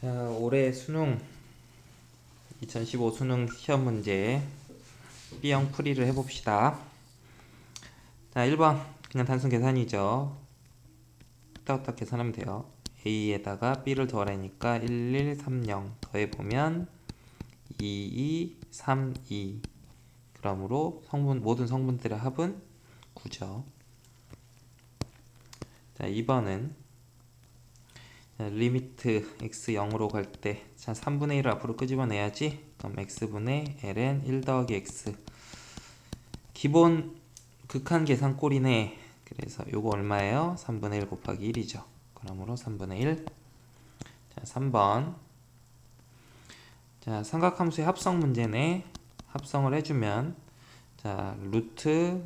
자, 올해 수능 2015 수능 시험 문제 B형 풀이를 해봅시다. 자, 1번 그냥 단순 계산이죠. 후딱후딱 계산하면 돼요. A에다가 B를 더하라니까 1130 더해보면 2232. 그러므로 모든 성분들의 합은 9죠. 자, 2번은 리미트 x 0으로 갈 때, 자, 3분의 1을 앞으로 끄집어내야지. 그럼 x분의 ln 1 더하기 x. 기본 극한 계산꼴이네. 그래서 요거 얼마예요? 3분의 1 곱하기 1이죠. 그러므로 3분의 1. 자, 3번. 자, 삼각함수의 합성 문제네. 합성을 해주면, 자, 루트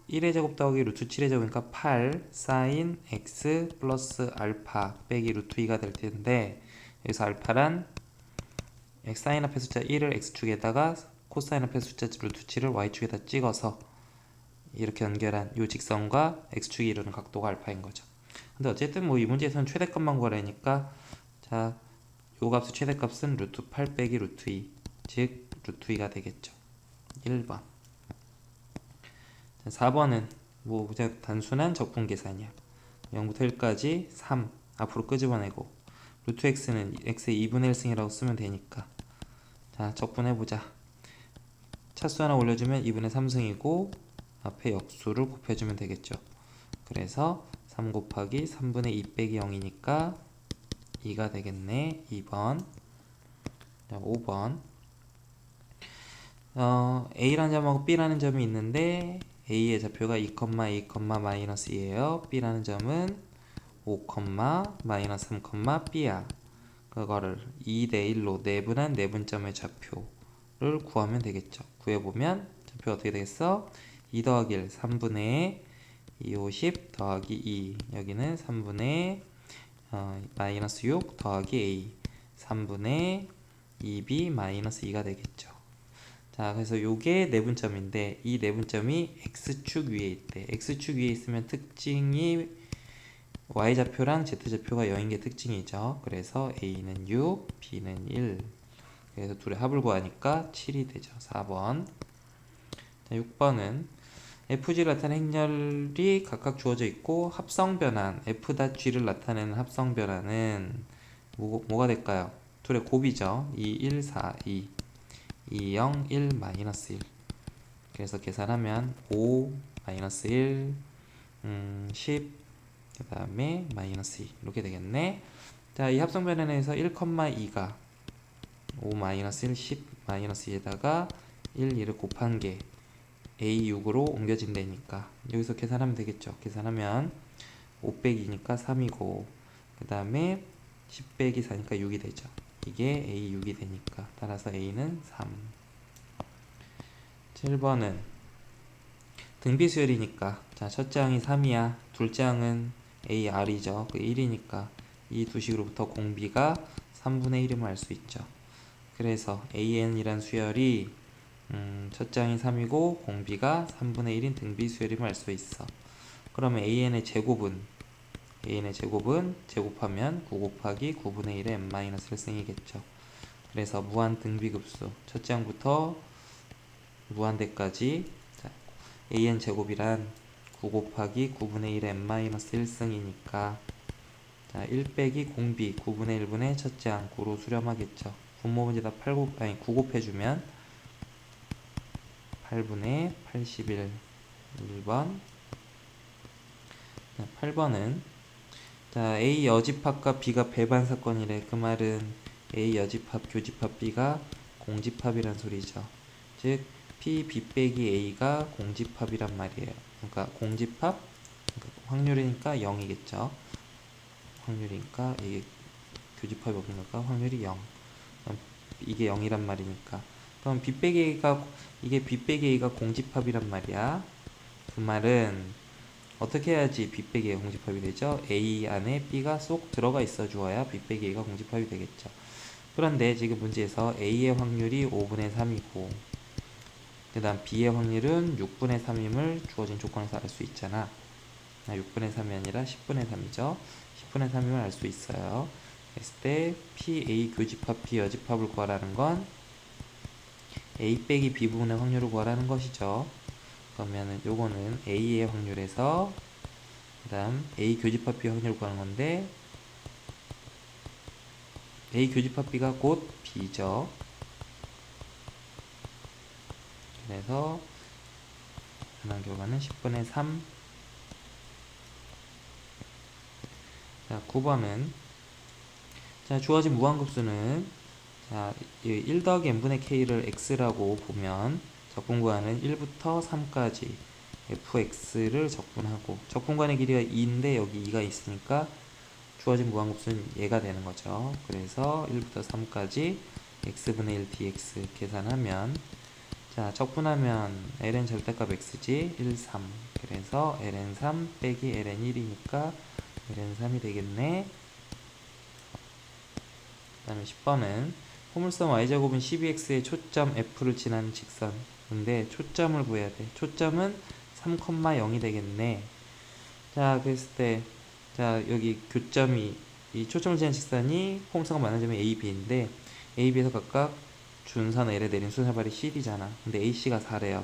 1의 제곱 더하기 루트 7의 제곱이니까 8 사인 x 플러스 알파 빼기 루트 2가 될 텐데, 여기서 알파란 x 사인 앞에 숫자 1을 x축에다가 코사인 앞에 숫자 루트 7을 y축에다 찍어서 이렇게 연결한 이 직선과 x축이 이루는 각도가 알파인 거죠. 근데 어쨌든 뭐 이 문제에서는 최대값만 구하라니까, 자, 요 값의 최대값은 루트 8 빼기 루트 2, 즉 루트 2가 되겠죠. 1번. 4번은 뭐 그냥 단순한 적분 계산이야. 0부터 1까지 3 앞으로 끄집어내고, 루트 x는 x의 2분의 1승이라고 쓰면 되니까, 자, 적분해보자. 차수 하나 올려주면 2분의 3승이고 앞에 역수를 곱해주면 되겠죠. 그래서 3 곱하기 3분의 2 빼기 0이니까 2가 되겠네. 2번. 자, 5번. A라는 점하고 B라는 점이 있는데 A의 좌표가 2, 2, 마이너스 2예요. B라는 점은 5, 마이너스 3, B야. 그거를 2대 1로 내분한 내분점의 좌표를 구하면 되겠죠. 구해보면 좌표가 어떻게 되겠어? 2 더하기 1, 3분의 2, 50 더하기 2. 여기는 3분의 마이너스 6 더하기 A. 3분의 2B 마이너스 2가 되겠죠. 자, 그래서 요게 내분점인데, 이 내분점이 X축 위에 있대. X축 위에 있으면 특징이 Y좌표랑 Z좌표가 0인 게 특징이죠. 그래서 A는 6, B는 1. 그래서 둘의 합을 구하니까 7이 되죠. 4번. 자, 6번은 FG를 나타내는 행렬이 각각 주어져 있고, 합성 변환, F.G를 나타내는 합성 변환은 뭐가 될까요? 둘의 곱이죠. 2, 1, 4, 2. 2, 0, 1, 마이너스 1. 그래서 계산하면 5, 마이너스 1, 10, 그 다음에 마이너스 2. 이렇게 되겠네. 자, 이 합성 변환에서 1,2가 5, 마이너스 1, 10, 마이너스 2에다가 1, 2를 곱한 게 A6으로 옮겨진다니까 여기서 계산하면 되겠죠. 계산하면 5 빼기니까 3이고, 그 다음에 10 빼기 4니까 6이 되죠. 이게 A6이 되니까 따라서 A는 3. 7번은 등비수열이니까, 자, 첫째 항이 3이야. 둘째 항은 AR이죠. 그 1이니까 이 두 식으로부터 공비가 3분의 1임을 알 수 있죠. 그래서 AN이란 수열이 첫째 항이 3이고 공비가 3분의 1인 등비수열임을 알 수 있어. 그러면 AN의 제곱은 제곱하면 9 곱하기 9분의 1의 n-1승이겠죠. 그래서 무한 등비급수 첫째 항부터 무한대까지, 자, an 제곱이란 9 곱하기 9분의 1의 n-1승이니까, 자, 1 빼기 공비 9분의 1분의 첫째 항 9로 수렴하겠죠. 분모 문제다 9 곱해주면 8분의 81. 1번. 8번은, 자, A 여집합과 B가 배반 사건이래. 그 말은 A 여집합, 교집합 B가 공집합이란 소리죠. 즉 P, B 빼기 A가 공집합이란 말이에요. 그러니까 공집합, 그러니까 확률이니까 0이겠죠. 확률이니까 이게 교집합이 없으니까 확률이 0. 이게 0이란 말이니까. 그럼 B 빼기 A가, 이게 B 빼기 A가 공집합이란 말이야. 그 말은 어떻게 해야지 B 빼기 A가 공집합이 되죠? A 안에 B가 쏙 들어가 있어 주어야 B 빼기 A가 공집합이 되겠죠. 그런데 지금 문제에서 A의 확률이 5분의 3이고, 그 다음 B의 확률은 6분의 3임을 주어진 조건에서 알 수 있잖아. 6분의 3이 아니라 10분의 3이죠. 10분의 3임을 알 수 있어요. 했을 때 PA 교집합 B 여집합을 구하라는 건 A 빼기 B 부분의 확률을 구하라는 것이죠. 그러면은 요거는 A의 확률에서 그 다음 A 교집합 B 확률을 구하는 건데 A 교집합 B가 곧 B죠. 그래서 가능한 결과는 10분의 3. 자, 9번은 자, 주어진 무한급수는 자, 1 더하기 n분의 k를 x라고 보면 적분구하는 1부터 3까지 fx를 적분하고 적분간의 길이가 2인데 여기 2가 있으니까 주어진 무한급수는 얘가 되는 거죠. 그래서 1부터 3까지 x분의 1 dx 계산하면 자, 적분하면 ln 절대값 x지 1, 3 그래서 ln 3 빼기 ln 1이니까 ln 3이 되겠네. 그 다음에 10번은 포물선 y제곱은 12x의 초점 f를 지나는 직선 근데 초점을 구해야 돼. 초점은 3,0이 되겠네. 자, 그랬을 때 자, 여기 교점이 이 초점을 지나는 직선이 포물선과 만나는 점이 A, B인데 A, B에서 각각 준선 L에 내린 수선발이 CD잖아. 근데 AC가 4래요.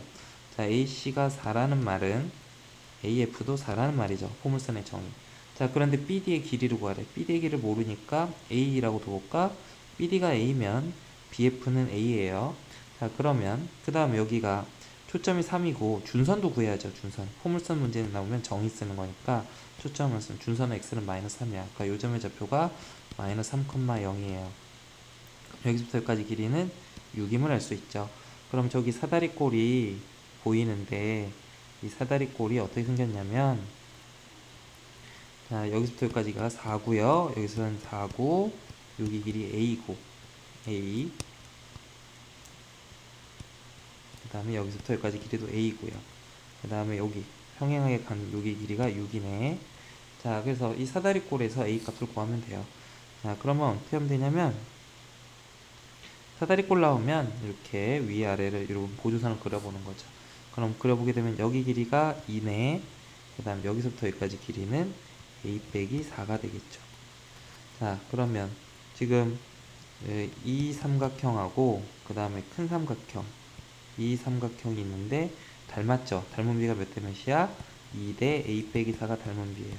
자, AC가 4라는 말은 AF도 4라는 말이죠. 포물선의 정의. 자, 그런데 BD의 길이를 구하래. BD의 길이를 모르니까 A라고 둬볼까? BD가 A면 BF는 A예요. 자, 그러면 그 다음 여기가 초점이 3이고 준선도 구해야죠. 준선. 포물선 문제는 나오면 정의 쓰는 거니까 초점을 쓰면 준선의 x는 마이너스 3이야. 그러니까 요점의 좌표가 마이너스 3,0이에요. 여기서부터 여기까지 길이는 6임을 알 수 있죠. 그럼 저기 사다리꼴이 보이는데 이 사다리꼴이 어떻게 생겼냐면 자, 여기서부터 여기까지가 4고요. 여기서는 4고 여기 길이 A고 A 그 다음에 여기서부터 여기까지 길이도 A고요. 그 다음에 여기 평행하게 간 여기 길이가 6이네. 자, 그래서 이 사다리꼴에서 A 값을 구하면 돼요. 자, 그러면 어떻게 하면 되냐면 사다리꼴 나오면 이렇게 위아래를 이런 보조선을 그려보는 거죠. 그럼 그려보게 되면 여기 길이가 2네. 그 다음 여기서부터 여기까지 길이는 A 빼기 4가 되겠죠. 자, 그러면 지금 이 삼각형하고 그 다음에 큰 삼각형 이 삼각형이 있는데 닮았죠? 닮은 비가 몇 대 몇이야? 2대 A 빼기 4가 닮은 비예요.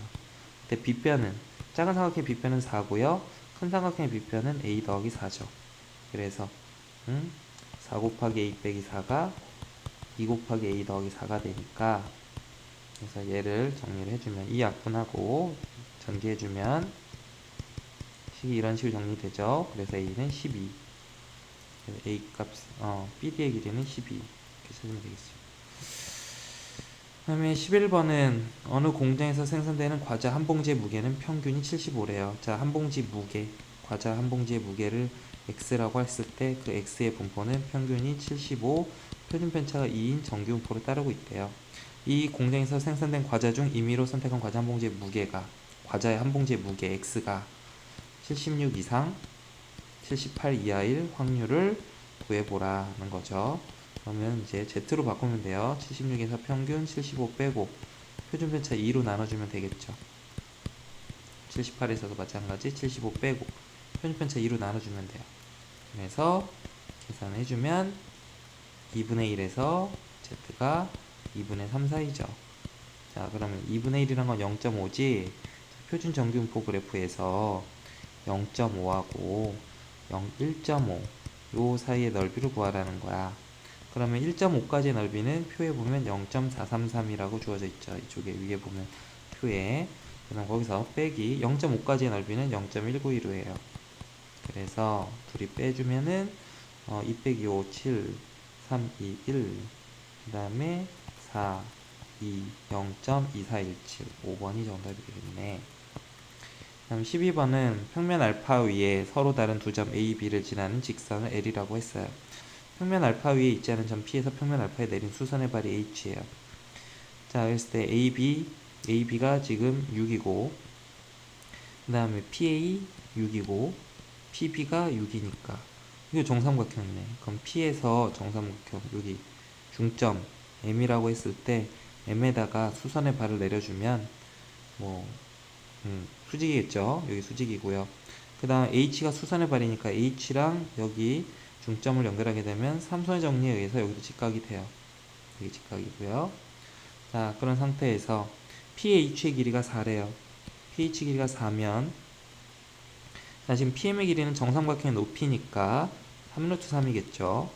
근데 빗변은 작은 삼각형의 빗변은 4고요. 큰 삼각형의 빗변은 A 더하기 4죠. 그래서 4 곱하기 A 빼기 4가 2 곱하기 A 더하기 4가 되니까 그래서 얘를 정리를 해주면 이 약분하고 전개해주면 식이 이런 식으로 정리되죠. 그래서 A는 12 A 값, BD의 길이는 12 이렇게 찾으면 되겠어요. 그 다음에 11번은 어느 공장에서 생산되는 과자 한 봉지의 무게는 평균이 75래요. 자, 한 봉지 무게, 과자 한 봉지의 무게를 X라고 했을 때 그 X의 분포는 평균이 75, 표준 편차가 2인 정규 분포를 따르고 있대요. 이 공장에서 생산된 과자 중 임의로 선택한 과자 한 봉지의 무게가 과자의 한 봉지의 무게 X가 76 이상, 78 이하일 확률을 구해보라는 거죠. 그러면 이제 Z로 바꾸면 돼요. 76에서 평균 75 빼고 표준 편차 2로 나눠주면 되겠죠. 78에서도 마찬가지 75 빼고 표준 편차 2로 나눠주면 돼요. 그래서 계산해주면 2분의 1에서 Z가 2분의 3 사이죠. 자, 그러면 2분의 1이란 건 0.5지 표준 정규분포 그래프에서 0.5하고 1.5 요 사이의 넓이를 구하라는 거야. 그러면 1.5까지의 넓이는 표에 보면 0.433이라고 주어져 있죠. 이쪽에 위에 보면 표에. 그럼 거기서 빼기 0.5까지의 넓이는 0.192로 해요. 그래서 둘이 빼주면은 2 빼기 5, 7, 3, 2, 1. 그 다음에 4, 2, 0.2417. 5번이 정답이 되겠네. 다음 12번은 평면 알파 위에 서로 다른 두 점 A, B를 지나는 직선을 L이라고 했어요. 평면 알파 위에 있지 않은 점 P에서 평면 알파에 내린 수선의 발이 H예요. 자, 그랬을 때 AB가 지금 6이고 그 다음에 PA 6이고 PB가 6이니까 이거 정삼각형이네. 그럼 P에서 정삼각형 여기 중점 M이라고 했을 때 M에다가 수선의 발을 내려주면 뭐 수직이겠죠. 여기 수직이고요. 그 다음 h가 수선의 발이니까 h랑 여기 중점을 연결하게 되면 삼선의 정리에 의해서 여기도 직각이 돼요. 여기 직각이고요. 자, 그런 상태에서 PH의 길이가 4래요. PH 길이가 4면, 자, 지금 PM의 길이는 정삼각형의 높이니까 3루트 3이겠죠.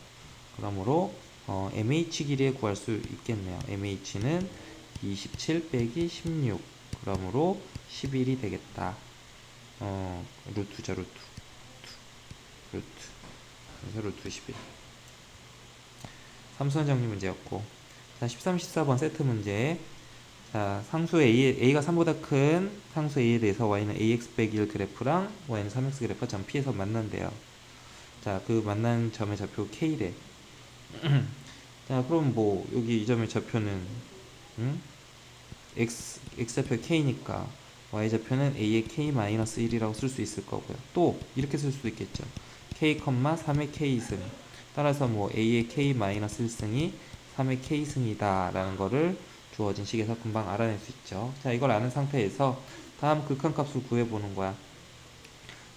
그러므로 MH 길이에 구할 수 있겠네요. MH는 27 빼기 16. 그러므로 11이 되겠다. 루트죠, 루트. 루트. 그래서 루트 11. 삼수원 정리 문제였고. 자, 13, 14번 세트 문제. 자, 상수 A가 3보다 큰 상수 A에 대해서 Y는 AX 빼기 1 그래프랑 Y는 3X 그래프가 점 P에서 만난대요. 자, 그 만난 점의 좌표 K래. 자, 그럼 뭐, 여기 이 점의 좌표는, X좌표 K니까 Y좌표는 A의 K-1이라고 쓸 수 있을 거고요. 또, 이렇게 쓸 수도 있겠죠. K, 3의 K승. 따라서 뭐, A의 K-1승이 3의 K승이다. 라는 거를 주어진 식에서 금방 알아낼 수 있죠. 자, 이걸 아는 상태에서 다음 극한값을 구해보는 거야.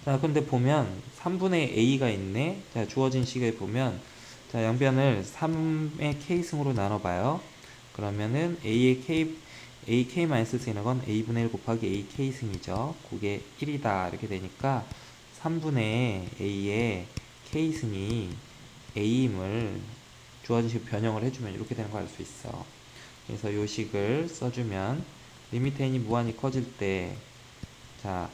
자, 근데 보면 3분의 A가 있네. 자, 주어진 식에 보면 자, 양변을 3의 K승으로 나눠봐요. 그러면은 AK-승이라는 건 A분의 1 곱하기 AK승이죠. 그게 1이다. 이렇게 되니까 3분의 A의 K승이 A임을 주어진 식 변형을 해주면 이렇게 되는 거 알 수 있어. 그래서 요 식을 써주면 리미트 n이 무한히 커질 때, 자,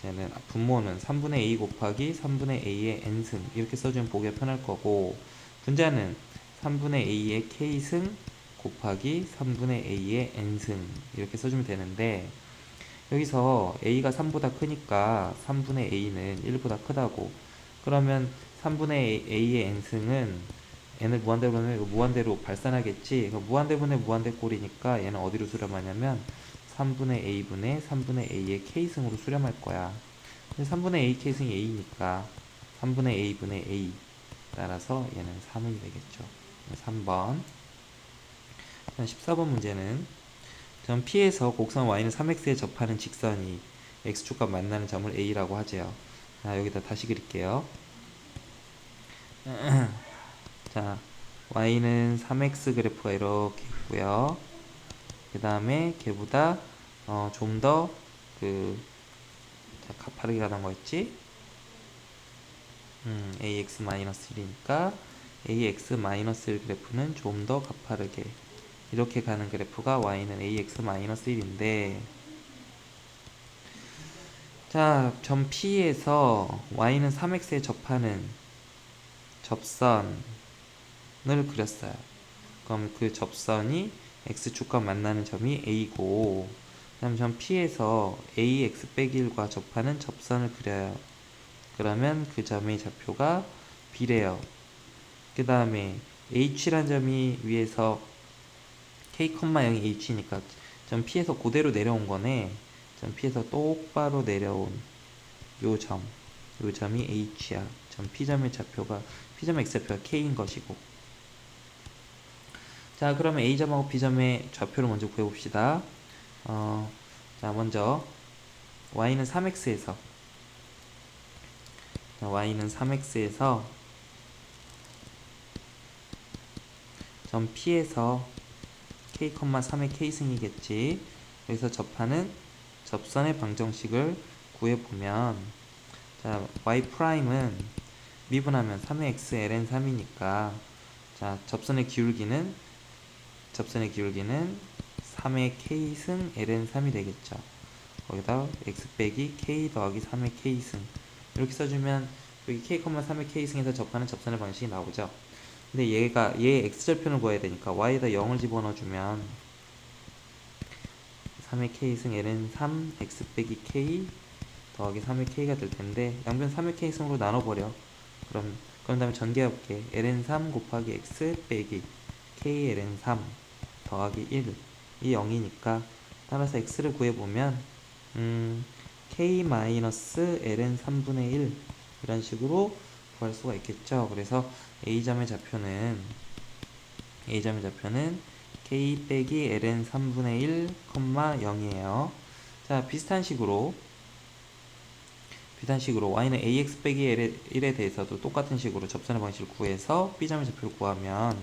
쟤는 분모는 3분의 a 곱하기 3분의 a의 n승 이렇게 써주면 보기가 편할 거고, 분자는 3분의 a의 k승 곱하기 3분의 a의 n승 이렇게 써주면 되는데, 여기서 a가 3보다 크니까 3분의 a는 1보다 크다고. 그러면 3분의 a의 n승은 n을 무한대로 하면 무한대로 발산하겠지. 무한대분의 무한대 꼴이니까 얘는 어디로 수렴하냐면 3분의 a분의 3분의 a의 k승으로 수렴할 거야. 3분의 a k승이 a니까 3분의 a분의 a. 따라서 얘는 3이 되겠죠. 3번. 14번 문제는 점 P에서 곡선 Y는 3x에 접하는 직선이 x축과 만나는 점을 A라고 하죠. 자, 여기다 다시 그릴게요. 자, Y는 3x 그래프가 이렇게 있고요. 그 다음에 걔보다 좀 더 가파르게 가는 거였지? AX-1이니까 AX-1 그래프는 좀 더 가파르게 이렇게 가는 그래프가 Y는 AX-1인데, 자, 점 P에서 Y는 3x에 접하는 접선을 그렸어요. 그럼 그 접선이 X축과 만나는 점이 A고, 그 다음 점 P에서 AX 빼기 1과 접하는 접선을 그려요. 그러면 그 점의 좌표가 B래요. 그 다음에 H란 점이 위에서 K,0이 H니까 점 P에서 그대로 내려온 거네. 점 P에서 똑바로 내려온 요 점이 H야. 점 P점의 좌표가, P점의 X좌표가 K인 것이고. 자, 그러면 A점하고 B점의 좌표를 먼저 구해봅시다. 자, 먼저 Y는 3X에서 점 P에서 K,3의 K승이겠지. 여기서 접하는 접선의 방정식을 구해보면, 자, Y'은 미분하면 3의 X ln 3이니까, 자, 접선의 기울기는 3의 K승 ln 3이 되겠죠. 거기다 X 빼기 K 더하기 3의 K승 이렇게 써주면 여기 K,3의 K승에서 접하는 접선의 방식이 나오죠. 근데 얘 X절편을 구해야 되니까 Y에다 0을 집어넣어주면 3의 K승 ln 3 X 빼기 K 더하기 3의 K가 될 텐데, 양변 3의 K승으로 나눠버려. 그런 다음에 전개해볼게. ln 3 곱하기 X 빼기 K ln 3 더하기 1 이 0이니까 따라서 X를 구해보면 K-ln 3분의 1 이런 식으로 구할 수가 있겠죠. 그래서 A점의 좌표는 K 빼기 ln 3분의 1, 0이에요. 자, 비슷한 식으로 비슷한식으로 y는 ax 빼기 1에 대해서도 똑같은 식으로 접선의 방식을 구해서 b점의 좌표를 구하면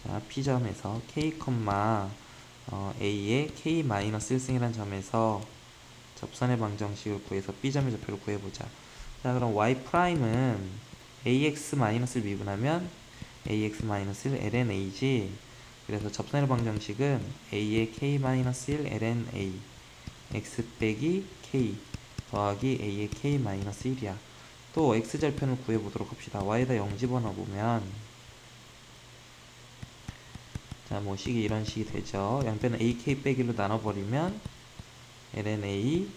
자 p점에서 k, a의 k-1승이라는 점에서 접선의 방정식을 구해서 b점의 좌표를 구해보자. 자 그럼 y'은 ax-를 미분하면 ax-1 ln a지. 그래서 접선의 방정식은 a의 k-1 ln a x 빼기 k 더하기 a의 k-1이야. 또 x절편을 구해보도록 합시다. y에다 0 집어넣어보면 자 뭐 식이 이런 식이 되죠. 양변을 ak 빼기로 나눠버리면 ln a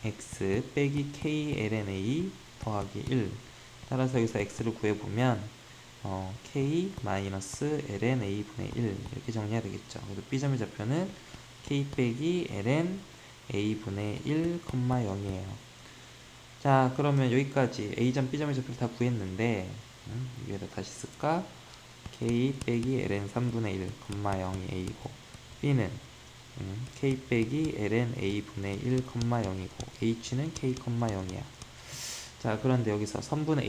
x 빼기 k ln a 더하기 1. 따라서 여기서 x를 구해보면 k-ln a 분의 1 이렇게 정리해야 되겠죠. 그래서 b점의 좌표는 k 빼기 ln a 분의 1, 0이에요. 자 그러면 여기까지 a점 b점의 좌표를 다 구했는데 위에다 다시 쓸까? k 빼기 ln 3분의 1, 0이 a고 b는 k 빼기 ln a 분의 1, 0이고 h는 k, 0이야. 자 그런데 여기서 선분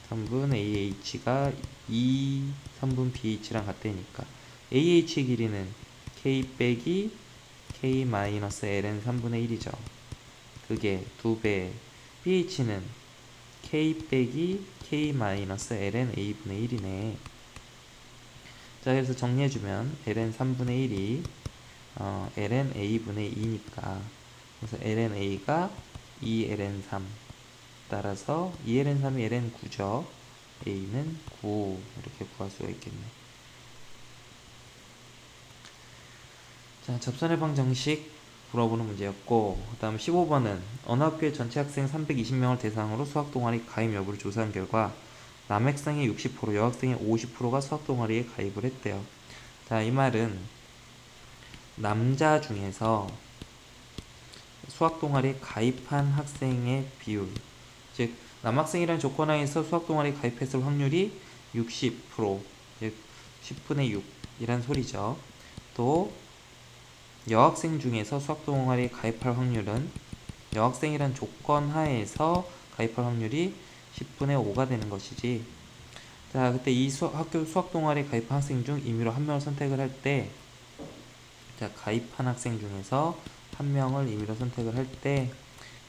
선분 AH가 3분 BH랑 같다니까 AH의 길이는 K 빼기 K 마이너스 LN 3분의 1이죠. 그게 2배. BH는 K 빼기 K 마이너스 LN A분의 1이네. 자 그래서 정리해주면 LN 3분의 1이 LN A분의 2니까 그래서 LN A가 2LN 3 따라서 2ln3이 ln9죠. a는 9 이렇게 구할 수가 있겠네. 자 접선의 방정식 풀어보는 문제였고 그 다음 15번은 어느 학교의 전체 학생 320명을 대상으로 수학동아리 가입 여부를 조사한 결과 남학생의 60%, 여학생의 50%가 수학동아리에 가입을 했대요. 자 이 말은 남자 중에서 수학동아리에 가입한 학생의 비율, 즉 남학생이라는 조건 하에서 수학동아리에 가입했을 확률이 60%, 즉 10분의 6이란 소리죠. 또 여학생 중에서 수학동아리에 가입할 확률은 여학생이란 조건 하에서 가입할 확률이 10분의 5가 되는 것이지. 자 그때 이 학교 수학동아리에 가입한 학생 중 임의로 한 명을 선택을 할 때, 자 가입한 학생 중에서 한 명을 임의로 선택을 할 때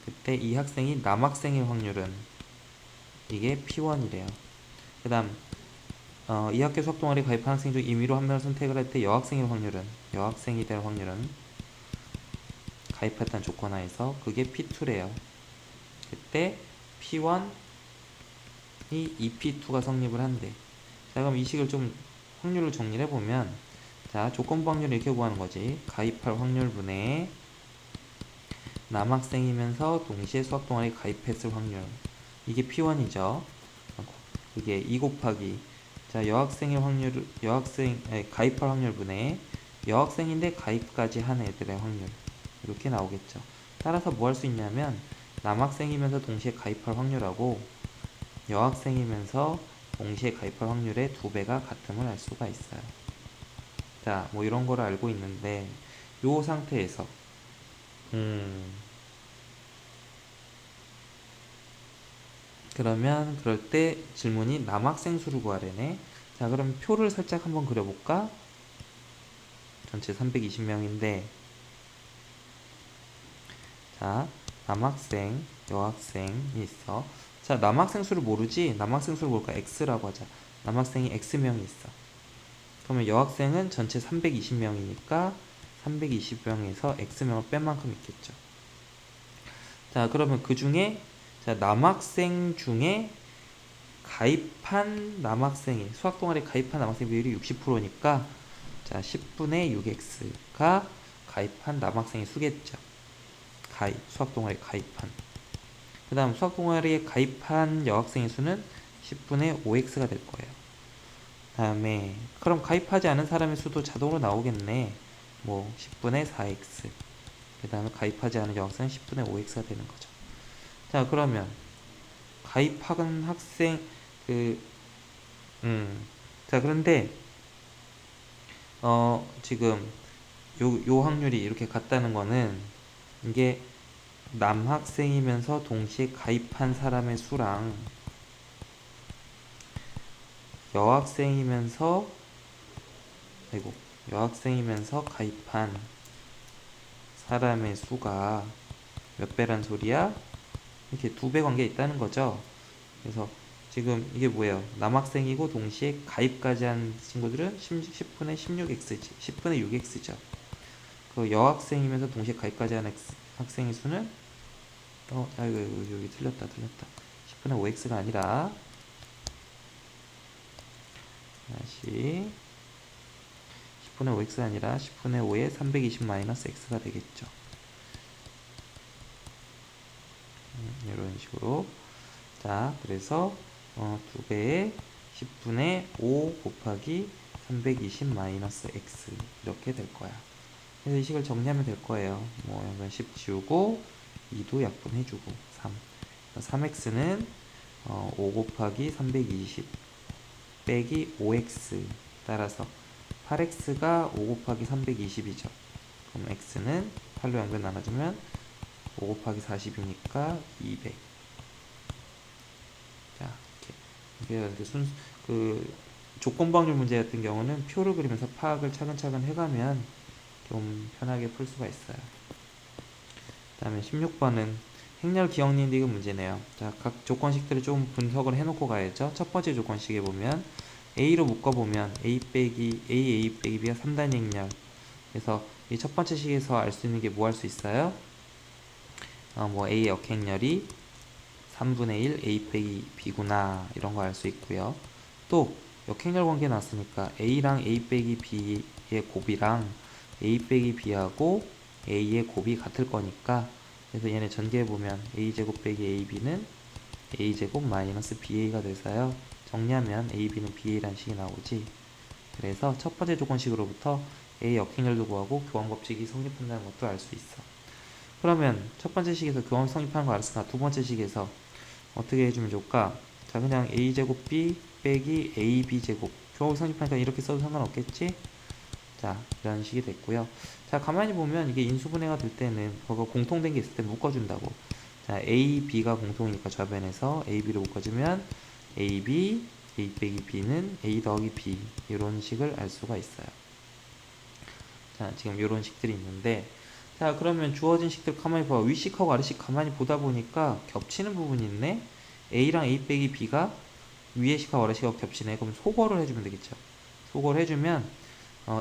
그때 이 학생이 남학생일 확률은 이게 P1이래요. 그 다음 이 학교 수학동아리 가입한 학생 중 임의로 한 명을 선택을 할 때 여학생이 될 확률은 가입했다는 조건 하에서 그게 P2래요. 그때 P1이 이 P2가 성립을 한대. 자 그럼 이 식을 좀 확률을 정리를 해보면 자 조건부 확률을 이렇게 구하는 거지. 가입할 확률분의 남학생이면서 동시에 수학동아리 가입했을 확률, 이게 P1이죠. 그게 2 곱하기 자 가입할 확률분의 여학생인데 가입까지 한 애들의 확률, 이렇게 나오겠죠. 따라서 뭐 할 수 있냐면 남학생이면서 동시에 가입할 확률하고 여학생이면서 동시에 가입할 확률의 2배가 같음을 알 수가 있어요. 자 뭐 이런 거를 알고 있는데 요 상태에서 그러면 그럴 때 질문이 남학생 수를 구하래네. 자 그럼 표를 살짝 한번 그려볼까? 전체 320명인데 자 남학생, 여학생이 있어. 자 남학생 수를 모르지? 남학생 수를 뭘까? X라고 하자. 남학생이 X명이 있어. 그러면 여학생은 전체 320명이니까 320명에서 X명을 뺀 만큼 있겠죠. 자 그러면 그 중에 자 남학생 중에 가입한 남학생이 수학동아리에 가입한 남학생 비율이 60%니까 자 10분의 6x가 가입한 남학생의 수겠죠. 수학동아리에 가입한. 그 다음 수학동아리에 가입한 여학생의 수는 10분의 5x가 될 거예요. 다음에 그럼 가입하지 않은 사람의 수도 자동으로 나오겠네. 뭐 10분의 4x. 그 다음에 가입하지 않은 여학생은 10분의 5x가 되는 거죠. 자 그러면 가입한 학생 자 그런데 지금 요 확률이 이렇게 같다는 거는 이게 남학생이면서 동시에 가입한 사람의 수랑 여학생이면서 아이고 여학생이면서 가입한 사람의 수가 몇 배란 소리야? 이렇게 두 배 관계가 있다는 거죠. 그래서 지금 이게 뭐예요? 남학생이고 동시에 가입까지 한 친구들은 10분의 16x지. 10분의 6x죠. 그 여학생이면서 동시에 가입까지 한 학생의 수는 아이고 여기 틀렸다. 10분의 5x가 아니라 다시 10분의 5x가 아니라 10분의 5에 320 마이너스 x가 되겠죠. 이런 식으로. 자, 그래서 2배에 10분의 5 곱하기 320 마이너스 x 이렇게 될 거야. 그래서 이 식을 정리하면 될 거예요. 뭐 이건 10 지우고 2도 약분해주고 3. 3x는 5 곱하기 320 빼기 5x 따라서 8x가 5 곱하기 320이죠. 그럼 x는 8로 양변 나눠주면 5 곱하기 40이니까 200. 자, 이렇게 그 조건방출 문제 같은 경우는 표를 그리면서 파악을 차근차근 해가면 좀 편하게 풀 수가 있어요. 그 다음에 16번은 행렬 기억 니은 문제네요. 자, 각 조건식들을 좀 분석을 해놓고 가야죠. 첫 번째 조건식에 보면 A로 묶어보면 A 빼기 B가 3단위 행렬. 그래서 이 첫 번째 식에서 알 수 있는 게 뭐 할 수 있어요? 뭐 A 역행렬이 3분의 1 A 빼기 B구나 이런 거 알 수 있고요. 또 역행렬 관계 나왔으니까 A랑 A 빼기 B의 곱이랑 A 빼기 B하고 A의 곱이 같을 거니까 그래서 얘네 전개해보면 A제곱 빼기 AB는 A제곱 마이너스 BA가 돼서요. 정리하면 AB는 BA라는 식이 나오지. 그래서 첫 번째 조건식으로부터 A 역행렬도 구하고 교환법칙이 성립한다는 것도 알 수 있어. 그러면 첫 번째 식에서 교환 성립하는 거 알았으니까 두 번째 식에서 어떻게 해주면 좋을까? 자, 그냥 A제곱 B 빼기 AB제곱 교환 성립하니까 이렇게 써도 상관없겠지? 자, 이런 식이 됐고요. 자, 가만히 보면 이게 인수분해가 될 때는 그거 공통된 게 있을 때 묶어준다고. 자, A, B가 공통이니까 좌변에서 A, B를 묶어주면 A, B, A 빼기 B는 A 더하기 B 이런 식을 알 수가 있어요. 자, 지금 이런 식들이 있는데 자, 그러면 주어진 식들 가만히 봐. 윗식하고 아래식 가만히 보다 보니까 겹치는 부분이 있네. A랑 A 빼기 B가 위에 식하고 아래 식하고 겹치네. 그럼 소거를 해주면 되겠죠. 소거를 해주면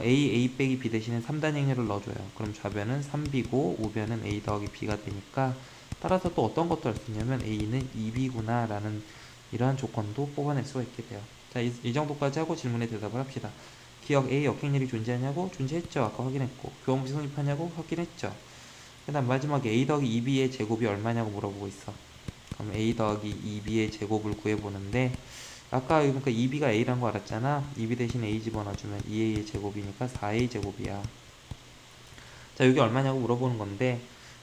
A 빼기 B 대신에 3단 행렬을 넣어줘요. 그럼 좌변은 3B고 우변은 A 더하기 B가 되니까 따라서 또 어떤 것도 할 수 있냐면 A는 2B구나 라는 이러한 조건도 뽑아낼 수가 있게 돼요. 자, 이 정도까지 하고 질문에 대답을 합시다. 기억 A 역행렬이 존재하냐고? 존재했죠. 아까 확인했고. 교환법칙 성립하냐고? 확인했죠. 그 다음 마지막에 A 더하기 2B의 제곱이 얼마냐고 물어보고 있어. 그럼 A 더하기 2B의 제곱을 구해보는데 아까 그러니까 2B가 A란 거 알았잖아. 2B 대신 A 집어넣어주면 2A의 제곱이니까 4A 제곱이야. 자, 여기 얼마냐고 물어보는 건데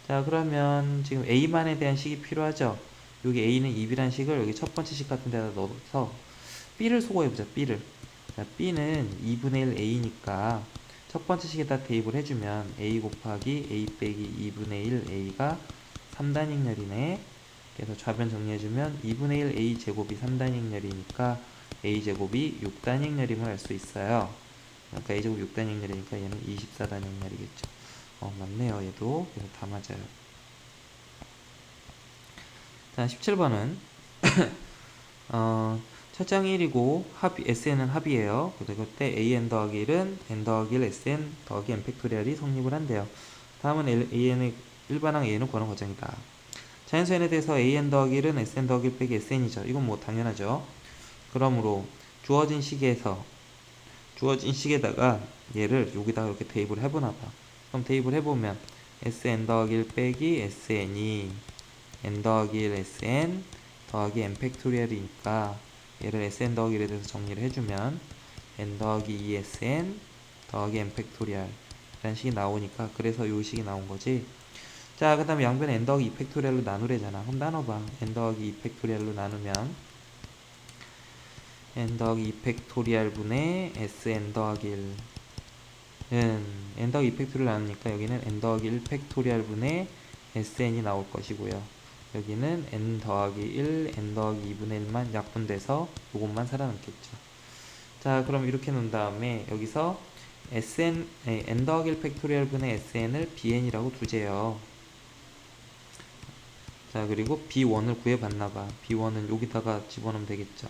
자, 그러면 지금 A만에 대한 식이 필요하죠. 여기 A는 2B란 식을 여기 첫 번째 식 같은 데다 넣어서 B를 소거해보자. B를. 자, B는 2분의 1 A니까 첫 번째 식에다 대입을 해주면 A 곱하기 A 빼기 2분의 1 A가 3단행렬이네. 그래서 좌변 정리해주면 2분의 1 A 제곱이 3단행렬이니까 A 제곱이 6단행렬임을 알 수 있어요. 그러니까 A 제곱 6단행렬이니까 얘는 24단행렬이겠죠. 맞네요. 얘도. 그래서 다 맞아요. 자, 17번은 첫장 1이고 SN은 합이에요. 그리고 때 AN 더하기 1은 N 더하기 1 SN 더하기 N 팩토리얼이 성립을 한대요. 다음은 AN의 일반항 AN을 구하는 과정이다. 자연수 n에 대해서 AN 더하기 1은 SN 더하기 1 빼기 SN이죠. 이건 뭐 당연하죠. 그러므로 주어진 식에다가 얘를 여기다가 이렇게 대입을 해보나봐. 그럼 대입을 해보면 SN 더하기 1 빼기 SN이 N 더하기 1 SN 더하기 N 팩토리얼이니까 얘를 SN 더하기 1에 대해서 정리를 해주면 N 더하기 2 SN 더하기 N 팩토리얼 이라는 식이 나오니까 그래서 요 식이 나온 거지. 자, 그 다음에 양변 N 더하기 2 팩토리얼로 나누래잖아. 그럼 나눠봐. N 더하기 2 팩토리얼로 나누면 N 더하기 2 팩토리얼 분의 SN 더하기 1은 N 더하기 2 팩토리얼 나누니까 여기는 N 더하기 1 팩토리얼 분의 SN이 나올 것이고요. 여기는 n 더하기 1, n 더하기 2분의 1만 약분돼서 이것만 살아남겠죠. 자, 그럼 이렇게 놓은 다음에 여기서 n 더하기 1 팩토리얼 분의 sn을 bn이라고 두재요. 자, 그리고 b1을 구해봤나봐. b1은 여기다가 집어넣으면 되겠죠.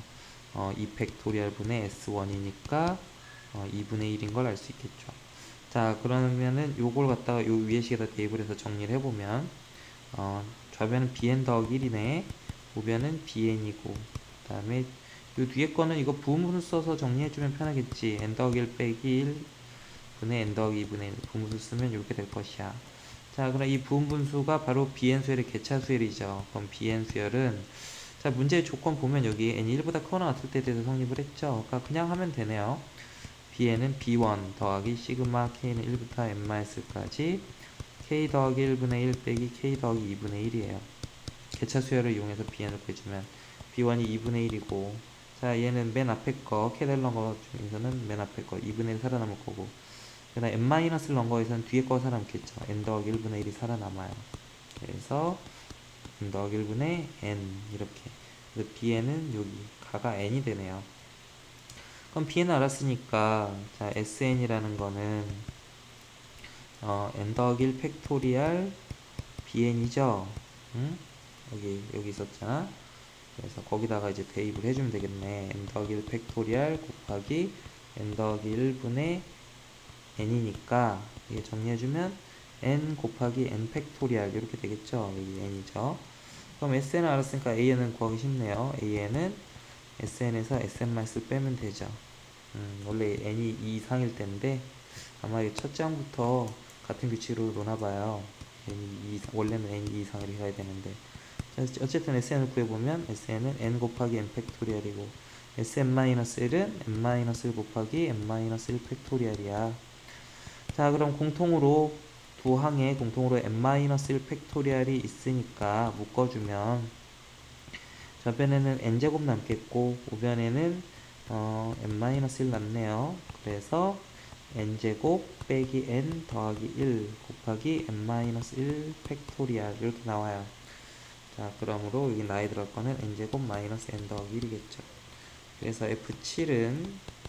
2 팩토리얼 분의 s1이니까 2분의 1인 걸 알 수 있겠죠. 자, 그러면은 요걸 갖다가 요 위에 식에다 대입을 해서 정리를 해보면 좌변은 bn 더하기 1이네. 우변은 bn이고, 그 다음에 요 뒤에 거는 이거 부분분수 써서 정리해주면 편하겠지. n 더하기 1 빼기 1 분의 n 더하기 2분의 1 부분분수 쓰면 이렇게 될 것이야. 자, 그럼 이 부분분수가 바로 bn 수열의 개차 수열이죠. 그럼 bn 수열은, 자, 문제의 조건 보면 여기 n이 1보다 크거나 같을 때에 대해서 성립을 했죠. 그러니까 그냥 하면 되네요. bn은 b1 더하기 시그마 k는 1부터 n-1까지 k 더하기 1분의 1 빼기 k 더하기 2분의 1이에요. 개차 수열을 이용해서 bn을 구해주면 b1이 2분의 1이고, 자, 얘는 맨 앞에 거 k 넣은 거 중에서는 맨 앞에 거 2분의 1 살아남을 거고, 그 다음 n-를 넣은 거에서는 뒤에 거 살아남겠죠. n 더하기 1분의 1이 살아남아요. 그래서 n 더하기 1분의 n 이렇게. 그래서 bn은 여기 가가 n이 되네요. 그럼 bn을 알았으니까, 자, sn이라는 거는 n 더하기 1 팩토리얼 bn이죠. 응? 여기 있었잖아. 그래서 거기다가 이제 대입을 해주면 되겠네. n 더하기 1 팩토리얼 곱하기 n 더하기 1분의 n이니까 이게 정리해주면 n 곱하기 n 팩토리얼 이렇게 되겠죠. 여기 n이죠. 그럼 sn을 알았으니까 an은 구하기 쉽네요. an은 sn에서 sn-를 빼면 되죠. 원래 n이 2 이상일 텐데 아마 첫 장부터 같은 규칙으로 노나봐요. 원래는 n이 2 이상을 해야 되는데, 어쨌든 sn을 구해보면 sn은 n 곱하기 n 팩토리얼이고 sn-1은 n-1 곱하기 n-1 팩토리얼이야. 자, 그럼 공통으로 두 항에 공통으로 n-1 팩토리얼이 있으니까 묶어주면 좌변에는 n제곱 남겠고 우변에는 n-1 남네요. 그래서 n제곱 빼기 n 더하기 1 곱하기 n-1 팩토리얼 이렇게 나와요. 자, 그러므로 여기 나에 들어갈 거는 n제곱 마이너스 n 더하기 1이겠죠. 그래서 F7은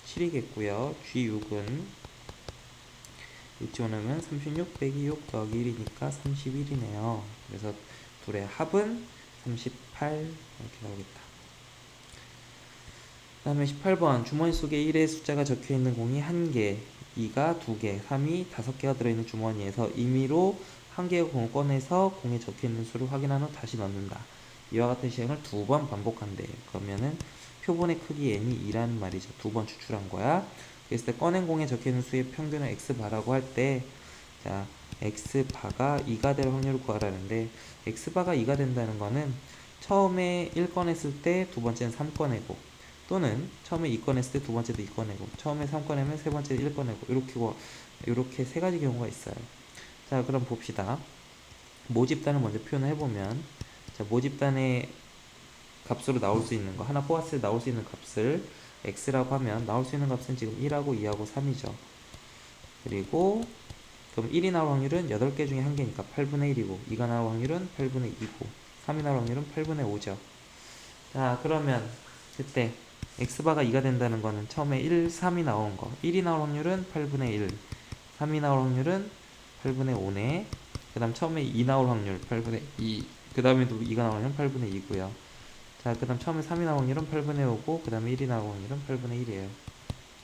7이겠고요. G6은 집어넣으면 36 빼기 6 더하기 1이니까 31이네요. 그래서 둘의 합은 38 이렇게 나오겠다. 그 다음에 18번 주머니 속에 1의 숫자가 적혀있는 공이 1개, 2가 2개, 3이 5개가 들어있는 주머니에서 임의로 1개의 공을 꺼내서 공에 적혀있는 수를 확인한 후 다시 넣는다. 이와 같은 시행을 2번 반복한대. 그러면은 표본의 크기 n이 2라는 말이죠. 2번 추출한 거야. 그랬을 때 꺼낸 공에 적혀있는 수의 평균을 x바라고 할 때, 자, x바가 2가 될 확률을 구하라는데, x바가 2가 된다는 거는 처음에 1 꺼냈을 때 두 번째는 3 꺼내고, 또는 처음에 2 꺼냈을 때 두 번째도 2 꺼내고, 처음에 3 꺼내면 세 번째도 1 꺼내고, 이렇게 세 가지 경우가 있어요. 자, 그럼 봅시다. 모집단을 먼저 표현을 해보면, 자, 모집단의 값으로 나올 수 있는 거, 하나 뽑았을 때 나올 수 있는 값을 x라고 하면 나올 수 있는 값은 지금 1하고 2하고 3이죠. 그리고 그럼 1이 나올 확률은 8개 중에 1개니까 8분의 1이고, 2가 나올 확률은 8분의 2고, 3이 나올 확률은 8분의 5죠. 자, 그러면 그때 x바가 2가 된다는 거는 처음에 1, 3이 나온 거, 1이 나올 확률은 8분의 1, 3이 나올 확률은 8분의 5네. 그 다음 처음에 2 나올 확률 8분의 2, 그 다음에도 2가 나올 확률은 8분의 2고요. 자, 그 다음 처음에 3이 나올 확률은 8분의 5고, 그 다음에 1이 나올 확률은 8분의 1이에요.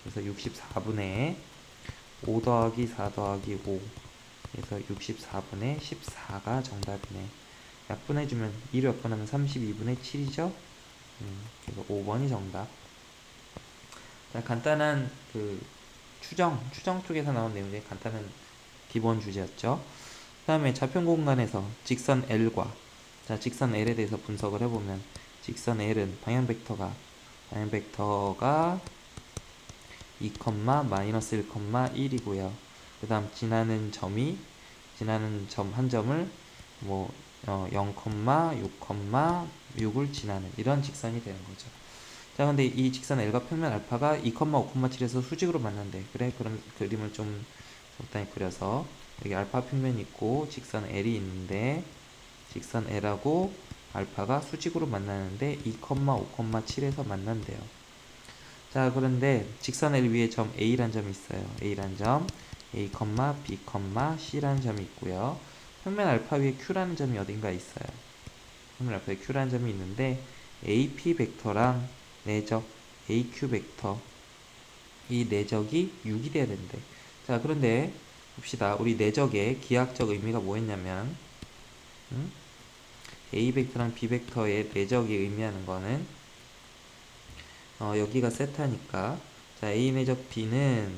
그래서 64분의 5 더하기 4 더하기 5, 그래서 64분의 14가 정답이네. 약분해주면 2를 약분하면 32분의 7이죠. 그래서 5번이 정답. 자, 간단한 그 추정 쪽에서 나온 내용 중에 간단한 기본 주제였죠. 그 다음에 좌표 공간에서 직선 L과, 자, 직선 L에 대해서 분석을 해보면, 직선 L은 방향 벡터가 2, 마이너스 1, 1이고요. 그 다음 지나는 점 한 점을 0, 6, 6을 지나는 이런 직선이 되는 거죠. 자, 근데 이 직선 L과 평면 알파가 2, 5, 7에서 수직으로 만난대. 그래? 그럼 그림을 좀 적당히 그려서 여기 알파 평면이 있고 직선 L이 있는데, 직선 L하고 알파가 수직으로 만나는데 2,5,7에서 만난대요. 자, 그런데 직선 L 위에 점 A란 점이 있어요. A란 점, A, B, C라는 점이 있고요. 평면 알파 위에 Q라는 점이 어딘가 있어요. 평면 알파 위에 Q라는 점이 있는데 AP 벡터랑 내적 AQ 벡터 이 내적이 6이 돼야 된대. 자, 그런데 봅시다. 우리 내적의 기하학적 의미가 뭐였냐면 A 벡터랑 B 벡터의 내적이 의미하는 거는 여기가 세타니까 자, A 내적 B는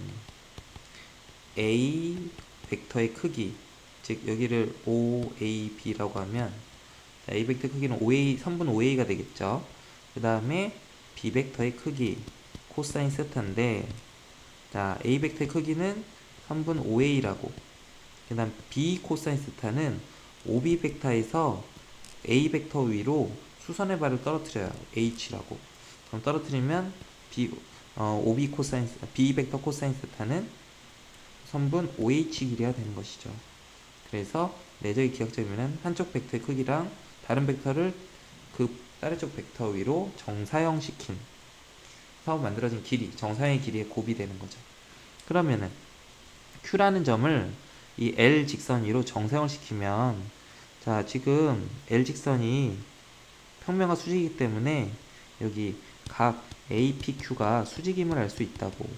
A 벡터의 크기 즉 여기를 OAB라고 하면 자, A 벡터 크기는 5A, 3분 5A가 되겠죠. 그 다음에 B 벡터의 크기 코사인 세타인데 자, A 벡터의 크기는 3분 5A라고 그 다음 B 코사인 세타는 OB 벡터에서 A 벡터 위로 수선의 발을 떨어뜨려요. H라고. 그럼 떨어뜨리면 OB 코사인 B 벡터 코사인 세타는 선분 OH 길이가 되는 것이죠. 그래서 내적의 기하학적 의미는 한쪽 벡터의 크기랑 다른 벡터를 그 다른 쪽 벡터 위로 정사형시킨 서 만들어진 길이, 정사형의 길이에 곱이 되는 거죠. 그러면은 Q라는 점을 이 L 직선 위로 정사형을 시키면 자, 지금 L 직선이 평면과 수직이기 때문에 여기 각 APQ가 수직임을 알 수 있다고.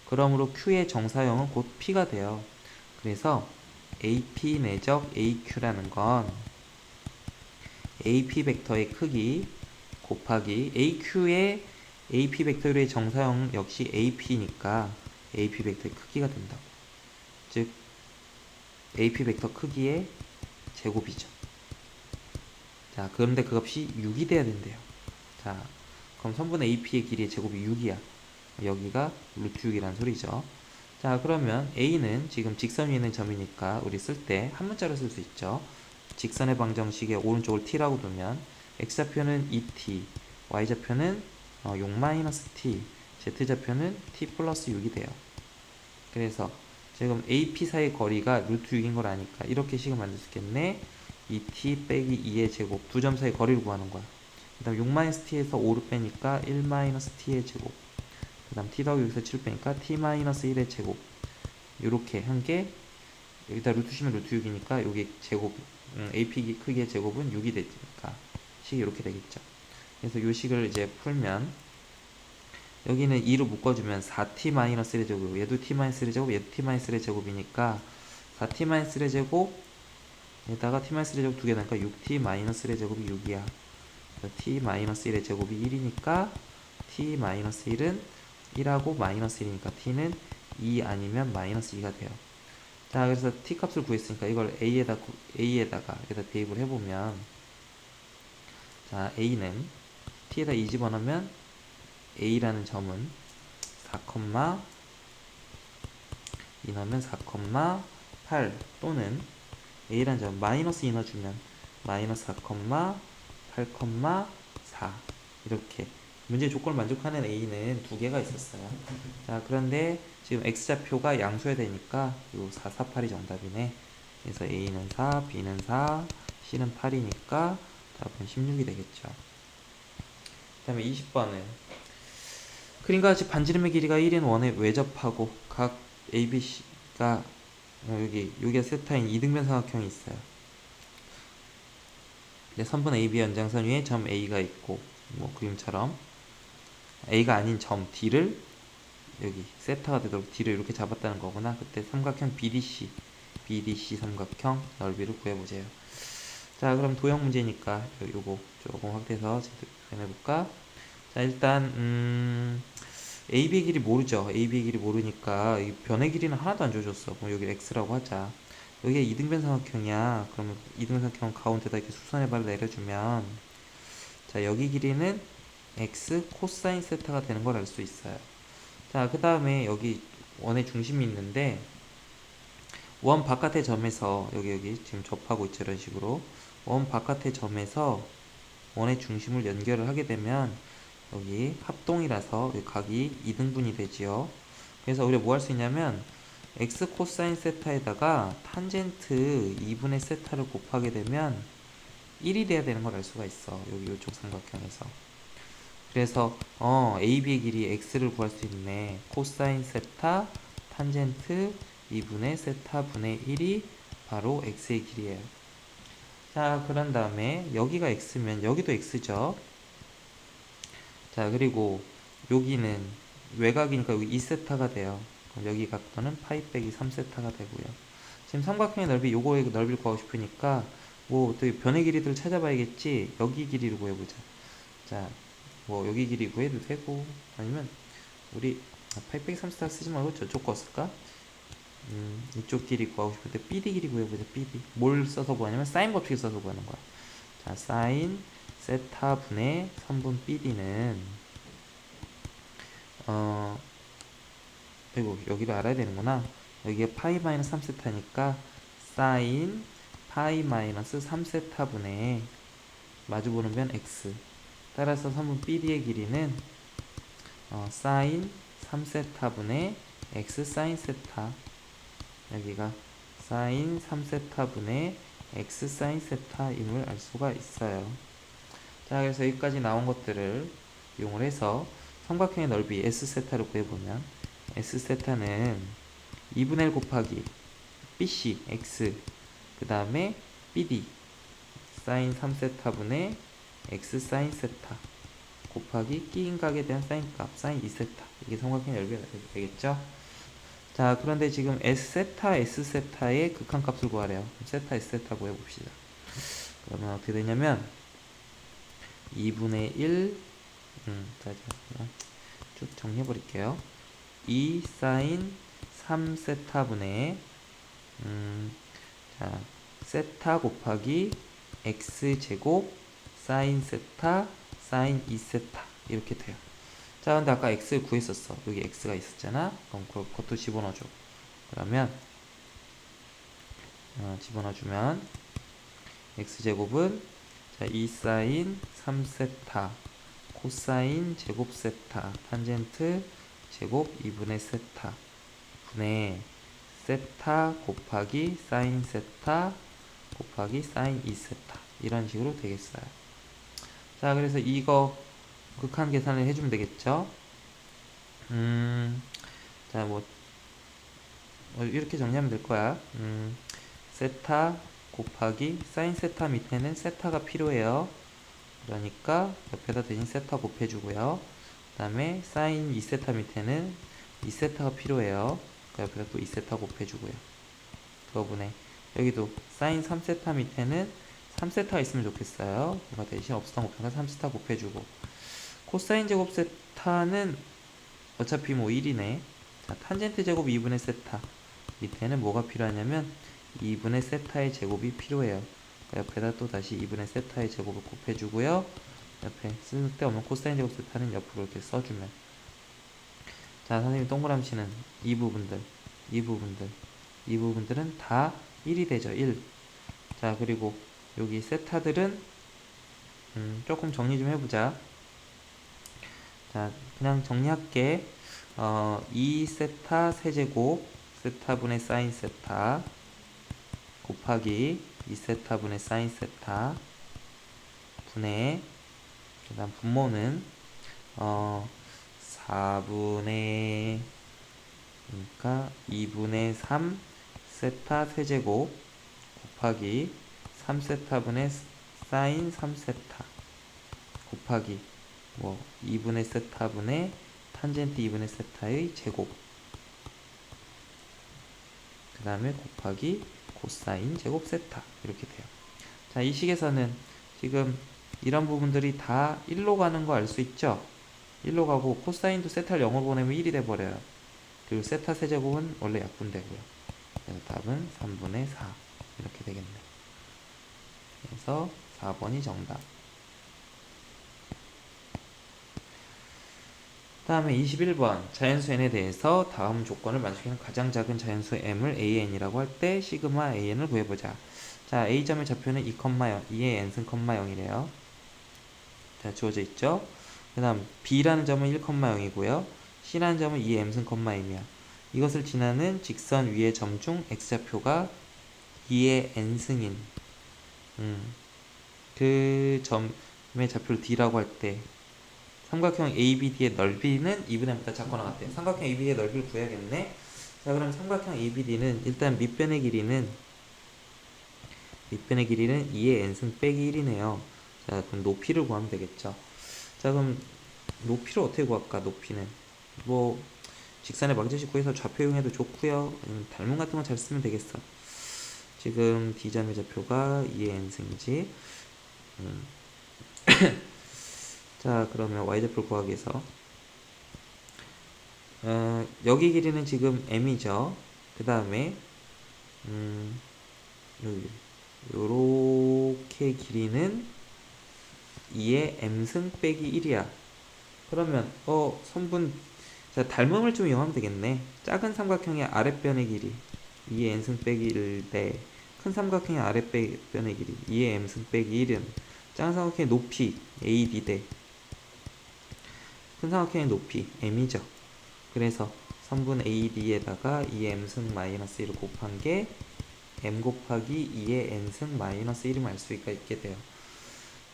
그러므로 Q의 정사형은 곧 P가 돼요. 그래서 AP 내적 AQ라는 건 AP 벡터의 크기 곱하기 AQ의 AP 벡터의 정사형 역시 AP니까 AP 벡터의 크기가 된다고. 즉 AP 벡터 크기의 제곱이죠. 자, 그런데 그 값이 6이 돼야 된대요. 자, 그럼 선분 AP의 길이의 제곱이 6이야. 여기가 루트 6이란 소리죠. 자, 그러면 A는 지금 직선 위에 있는 점이니까 우리 쓸 때 한 문자로 쓸 수 있죠. 직선의 방정식의 오른쪽을 t라고 두면 x좌표는 2t, y좌표는 6-t, z좌표는 t 플러스 6이 돼요. 그래서 지금 AP 사이의 거리가 루트 6인 걸 아니까 이렇게 식을 만들 수 있겠네. 2t 빼기 2의 제곱 두 점 사이 거리를 구하는 거야. 그 다음 6-t에서 5를 빼니까 1-t의 제곱 그 다음 t 더하기 여기서 7 빼니까 t-1의 제곱 요렇게 한 게 여기다 루트 치면 루트 6이니까 여기 제곱 AP 크기의 제곱은 6이 되니까 식이 이렇게 되겠죠. 그래서 요 식을 이제 풀면 여기는 2로 묶어주면 4t-1의 제곱 얘도 t-1의 제곱 얘도 t-1의 제곱이니까 4t-1의 제곱 에다가 t-1의 제곱 두 개 나니까 6t-1의 제곱이 6이야. t-1의 제곱이 1이니까 t-1은 1하고 마이너스 1이니까 t는 2 아니면 마이너스 2가 돼요. 자, 그래서 t 값을 구했으니까 이걸 a에다가 여기다 대입을 해보면 자, a는 t에다 2 집어넣으면 a라는 점은 4, 2 넣으면 4,8 또는 a라는 점 마이너스 2 넣어주면 마이너스 4, 8,4 이렇게 문제의 조건을 만족하는 a는 두 개가 있었어요. 자, 그런데 지금 x좌표가 양수해야 되니까 요 4, 4, 8이 정답이네. 그래서 a는 4, b는 4, c는 8이니까 답은 16이 되겠죠. 그 다음에 20번은 그림과 같이 반지름의 길이가 1인 원에 외접하고 각 ABC가 여기가 세타인 이등변 삼각형이 있어요. 선분 AB 연장선 위에 점 A가 있고 뭐 그림처럼 A가 아닌 점 D를 여기 세타가 되도록 D를 이렇게 잡았다는 거구나. 그때 삼각형 BDC 삼각형 넓이를 구해보세요. 자, 그럼 도형 문제니까 요거 조금 확대해서 해볼까? 자, 일단 AB의 길이 모르죠. AB의 길이 모르니까 이 변의 길이는 하나도 안 줘줬어. 그럼 여기 X라고 하자. 여기가 이등변 삼각형이야. 그러면 이등변 삼각형 가운데다 이렇게 수선의 발을 내려주면 자, 여기 길이는 X 코사인 세타가 되는 걸 알 수 있어요. 자, 그 다음에 여기 원의 중심이 있는데 원 바깥의 점에서 여기 지금 접하고 있죠. 이런 식으로 원 바깥의 점에서 원의 중심을 연결을 하게 되면 여기 합동이라서 각이 2등분이 되지요. 그래서 우리가 뭐 할 수 있냐면 x 코사인 세타에다가 탄젠트 2분의 세타를 곱하게 되면 1이 돼야 되는 걸 알 수가 있어. 여기 이쪽 삼각형에서. 그래서 AB의 길이 x를 구할 수 있네. 코사인 세타 탄젠트 2분의 세타 분의 1이 바로 x의 길이에요. 자, 그런 다음에 여기가 x면 여기도 x죠. 자, 그리고 여기는 외곽이니까 여기 2세타가 돼요. 그럼 여기 각도는 파이 빼기 3세타가 되고요. 지금 삼각형의 넓이, 요거의 넓이를 구하고 싶으니까 뭐 또 변의 길이들을 찾아봐야겠지. 여기 길이를 구해보자. 자, 뭐 여기 길이 구해도 되고, 아니면 우리 파이 빼기 3세타 쓰지 말고 저쪽 거 쓸까? 이쪽 길이 구하고 싶을 때 BD 길이 구해보자. BD 뭘 써서 구하냐면 사인 법칙을 써서 구하는 거야. 자, 사인 세타 분의 3분 BD는 그리고 여기를 알아야 되는구나. 여기가 파이 마이너스 3세타니까 사인 파이 마이너스 3세타 분의 마주보는 변 x. 따라서 3분 BD의 길이는 사인 3세타 분의 x 사인 세타. 여기가 사인 3세타 분의 x 사인 세타임을 알 수가 있어요. 자, 그래서 여기까지 나온 것들을 이용을 해서 삼각형의 넓이 S세타를 구해보면 S세타는 2분의 1 곱하기 BC X 그 다음에 BD 사인 3세타 분의 X 사인 세타 곱하기 끼인 각에 대한 사인값 사인 2세타. 이게 삼각형의 넓이가 되겠죠. 자, 그런데 지금 S세타 S세타의 극한값을 구하래요. 세타 S세타 구해봅시다. 그러면 어떻게 되냐면 2분의 1 자, 쭉 정리해버릴게요. 2 사인 3세타 분의 자, 세타 곱하기 x제곱 사인 세타 사인 2세타 이렇게 돼요. 자, 근데 아까 x를 구했었어. 여기 x가 있었잖아. 그럼 그것도 집어넣어줘. 그러면 집어넣어주면 x제곱은 자, 2 사인 3세타 코사인 제곱 세타 탄젠트 제곱 2분의 세타 분의 세타 곱하기 사인 세타 곱하기 사인 2세타 이런 식으로 되겠어요. 자, 그래서 이거 극한 계산을 해주면 되겠죠. 자, 뭐 이렇게 정리하면 될 거야. 세타 곱하기 사인 세타 밑에는 세타가 필요해요. 그러니까 옆에다 대신 세타 곱해주고요. 그 다음에 사인 2세타 밑에는 2세타가 필요해요. 그러니까 옆에다 또 2세타 곱해주고요. 그거분에 여기도 사인 3세타 밑에는 3세타가 있으면 좋겠어요. 그거 대신 없었던 곱해서 3세타 곱해주고 코사인 제곱 세타는 어차피 뭐 1이네. 자, 탄젠트 제곱 2분의 세타 밑에는 뭐가 필요하냐면 2분의 세타의 제곱이 필요해요. 옆에다 또 다시 2분의 세타의 제곱을 곱해주고요. 옆에 쓸데없는 코사인 제곱 세타는 옆으로 이렇게 써주면 자, 선생님 동그라미 치는 이 부분들은 다 1이 되죠. 1. 자, 그리고 여기 세타들은 조금 정리 좀 해보자. 자, 그냥 정리할게. 2세타 세제곱 세타분의 사인 세타 곱하기 2세타분의 사인 세타 분의 그 다음 분모는 4분의 그러니까 2분의 3 세타 세제곱 곱하기 3세타분의 사인 3세타 곱하기 뭐 2분의 세타분의 탄젠트 2분의 세타의 제곱 그 다음에 곱하기 코사인 제곱 세타 이렇게 돼요. 자, 이 식에서는 지금 이런 부분들이 다 1로 가는 거 알 수 있죠? 1로 가고 코사인도 세타를 0으로 보내면 1이 돼버려요. 그리고 세타 세제곱은 원래 약분되고요. 그래서 답은 3분의 4 이렇게 되겠네. 그래서 4번이 정답. 다음에 21번 자연수 n에 대해서 다음 조건을 만족하는 가장 작은 자연수 m을 an이라고 할 때 시그마 an을 구해보자. 자, a점의 좌표는 2, 2의 n승, 0이래요. 자, 주어져 있죠. 그 다음 b라는 점은 1, 0이고요. c라는 점은 2의 m승, m이야. 이것을 지나는 직선 위의 점 중 x좌표가 2의 n승인 그 점의 좌표를 D라고 할 때 삼각형 ABD의 넓이는 2분의 m보다 작거나 같대요. 삼각형 ABD의 넓이를 구해야겠네. 자, 그럼 삼각형 ABD는 일단 밑변의 길이는 2의 n승 빼기 1이네요. 자, 그럼 높이를 구하면 되겠죠. 자, 그럼 높이를 어떻게 구할까? 높이는 뭐 직선의 방정식 구해서 좌표 이용해도 좋고요. 닮은 같은 거 잘 쓰면 되겠어. 지금 D점의 좌표가 2의 n승이지. 자, 그러면 y좌표를 구하기 위해서 여기 길이는 지금 m이죠. 그 다음에 요렇게 길이는 2의 m승 빼기 1이야. 그러면 선분, 자, 닮음을 좀 이용하면 되겠네. 작은 삼각형의 아랫변의 길이 2의 n승 빼기 1 대 큰 삼각형의 아랫변의 길이 2의 m승 빼기 1은 작은 삼각형의 높이 AD 대 큰 삼각형의 높이 m이죠. 그래서 선분 AD에다가 2의 m승 마이너스 1을 곱한 게 m 곱하기 2의 n승 마이너스 1을 알 수가 있게 돼요.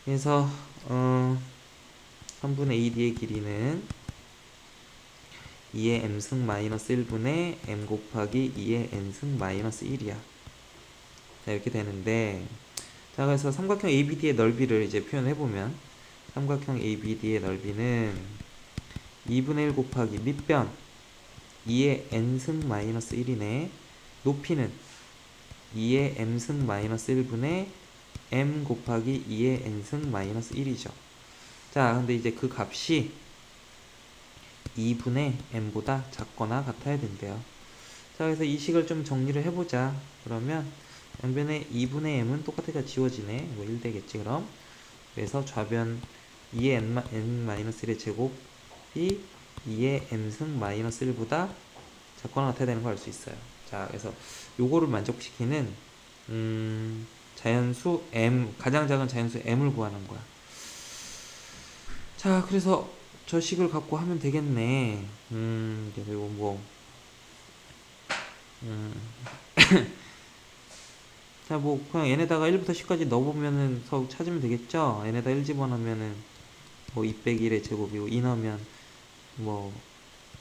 그래서 선분 AD의 길이는 2의 m승 마이너스 1분의 m 곱하기 2의 n승 마이너스 1이야. 자, 이렇게 되는데, 자, 그래서 삼각형 ABD의 넓이를 이제 표현해보면 삼각형 ABD의 넓이는 2분의 1 곱하기 밑변 2의 n승 마이너스 1이네. 높이는 2의 m승 마이너스 1분의 m 곱하기 2의 n승 마이너스 1이죠. 자, 근데 이제 그 값이 2분의 m보다 작거나 같아야 된대요. 자, 그래서 이 식을 좀 정리를 해보자. 그러면 양변의 2분의 m은 똑같으니까 지워지네. 뭐 1 되겠지, 그럼. 그래서 좌변 2의 n-1의 제곱이 2의 m승 마이너스 1보다 작거나 같아야 되는 걸 알 수 있어요. 자, 그래서 요거를 만족시키는 자연수 m, 가장 작은 자연수 m을 구하는 거야. 자, 그래서 저 식을 갖고 하면 되겠네. 그리고 뭐 자, 뭐 그냥 n에다가 1부터 10까지 넣어보면은 찾으면 되겠죠. n에다 1 집어넣으면은 뭐 2 빼기 1의 제곱이고 2 넣으면 뭐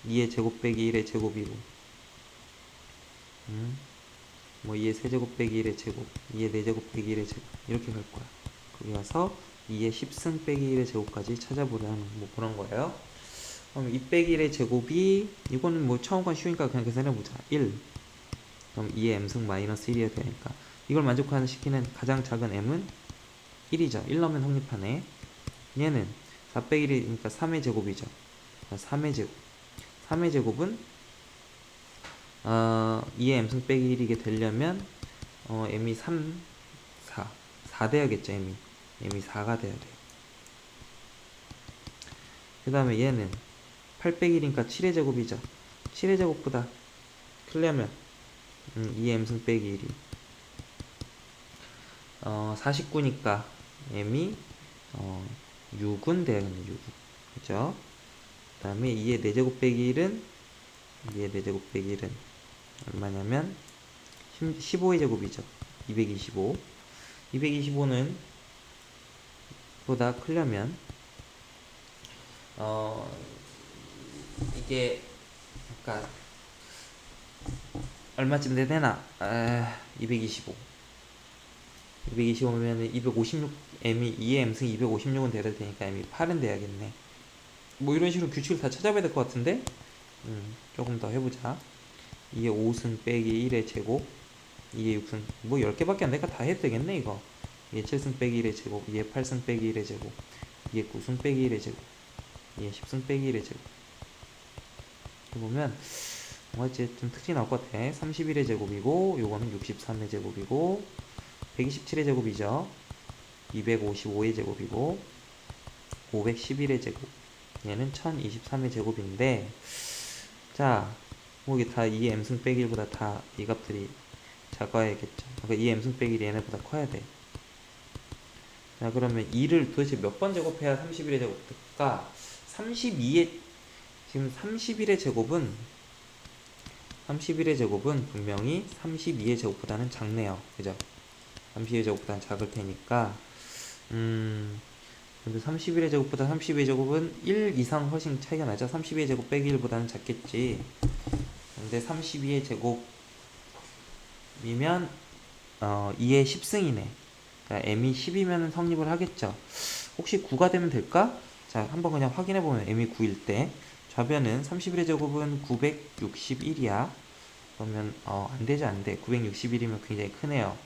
2의 제곱 빼기 1의 제곱이고 뭐 2의 세제곱 빼기 1의 제곱 2의 4제곱 빼기 1의 제곱 이렇게 갈 거야. 거기 가서 2의 10승 빼기 1의 제곱까지 찾아보려는 뭐 그런 거예요. 그럼 2 빼기 1의 제곱이 이거는 뭐 처음 건 쉬우니까 그냥 계산해보자. 1 그럼 2의 m승 마이너스 1이어야 되니까 이걸 만족하는 시키는 가장 작은 m은 1이죠. 1 넣으면 성립하네. 얘는 4 빼기 1이니까 3의 제곱이죠. 3의 제곱 3의 제곱은 2의 m승 빼기 1이게 되려면 m이 3, 4 돼야겠죠. m이 4가 돼야 돼요. 그 다음에 얘는 8 빼기 1이니까 7의 제곱이죠. 7의 제곱보다 크려면 2의 m승 빼기 1이 49니까 m이 6은 돼야겠네. 6은. 그죠? 그 다음에 2의 4제곱 빼기 1은 2의 4제곱 빼기 1은 얼마냐면 15의 제곱이죠. 225. 225는 보다 크려면 이게 아까 얼마쯤 돼야 되나? 225. 225면 256 m이 2의 m승 256은 돼야 될 테니까 m이 8은 돼야겠네. 뭐 이런 식으로 규칙을 다 찾아봐야 될 것 같은데 조금 더 해보자. 2의 5승 빼기 1의 제곱 2의 6승 뭐 10개밖에 안 되니까 다 해도 되겠네 이거. 2의 7승 빼기 1의 제곱 2의 8승 빼기 1의 제곱 2의 9승 빼기 1의 제곱 2의 10승 빼기 1의 제곱 해보면 뭔가 이제 좀 특징이 나올 것 같아. 31의 제곱이고 요거는 63의 제곱이고 127의 제곱이죠. 255의 제곱이고 511의 제곱 얘는 1023의 제곱인데 자, 뭐 이게 다 2의 m승 빼기 1보다 다 이 값들이 작아야겠죠. 그러니까 2의 m승 빼기 1이 얘네보다 커야 돼. 자, 그러면 2를 도대체 몇 번 제곱해야 31의 제곱 될까? 32의 지금 31의 제곱은 분명히 32의 제곱보다는 작네요. 그죠? 32의 제곱보다는 작을 테니까 근데 31의 제곱보다 32의 제곱은 1 이상 훨씬 차이가 나죠. 32의 제곱 빼기 1보다는 작겠지. 근데 32의 제곱이면 2의 10승이네. 그러니까 m이 10이면 성립을 하겠죠. 혹시 9가 되면 될까? 자, 한번 그냥 확인해보면 m이 9일 때 좌변은 31의 제곱은 961이야. 그러면 안되죠. 안돼. 961이면 굉장히 크네요.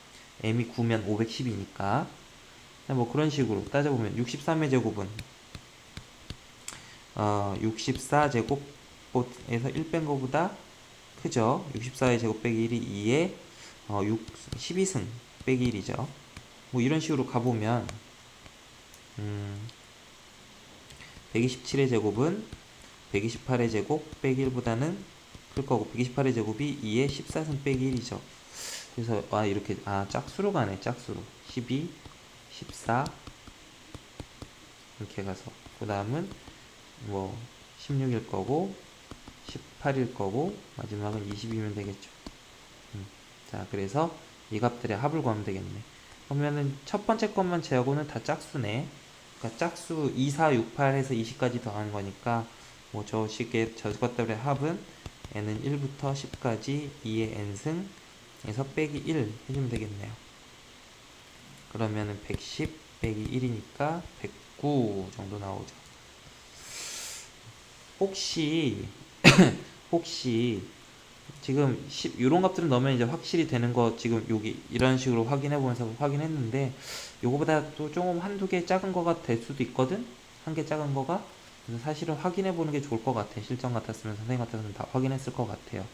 m이 9면 510이니까. 뭐 그런 식으로 따져보면 63의 제곱은 64제곱에서 1 뺀 거보다 크죠. 64의 제곱 빼기 1이 2에 12승 빼기 1이죠. 뭐 이런 식으로 가보면 127의 제곱은 128의 제곱 빼기 1보다는 클 거고 128의 제곱이 2에 14승 빼기 1이죠. 그래서 이렇게 짝수로 가네. 짝수로 12, 14 이렇게 가서 그 다음은 뭐 16일 거고 18일 거고 마지막은 20이면 되겠죠. 자, 그래서 이 값들의 합을 구하면 되겠네. 그러면은 첫 번째 것만 제하고는 다 짝수네. 그러니까 짝수 2, 4, 6, 8 해서 20까지 더하는 거니까 뭐 저 것들의 합은 n은 1부터 10까지 2의 n승 에서 빼기 1 해주면 되겠네요. 그러면은 110 빼기 1이니까 109 정도 나오죠. 혹시 지금 이런 값들은 넣으면 이제 확실히 되는 거 지금 여기 이런 식으로 확인해 보면서 확인했는데 요거보다 또 조금 한두 개 작은 거가 될 수도 있거든. 한 개 작은 거가. 그래서 사실은 확인해 보는 게 좋을 것 같아. 실전 같았으면 선생님 같았으면 다 확인했을 것 같아요.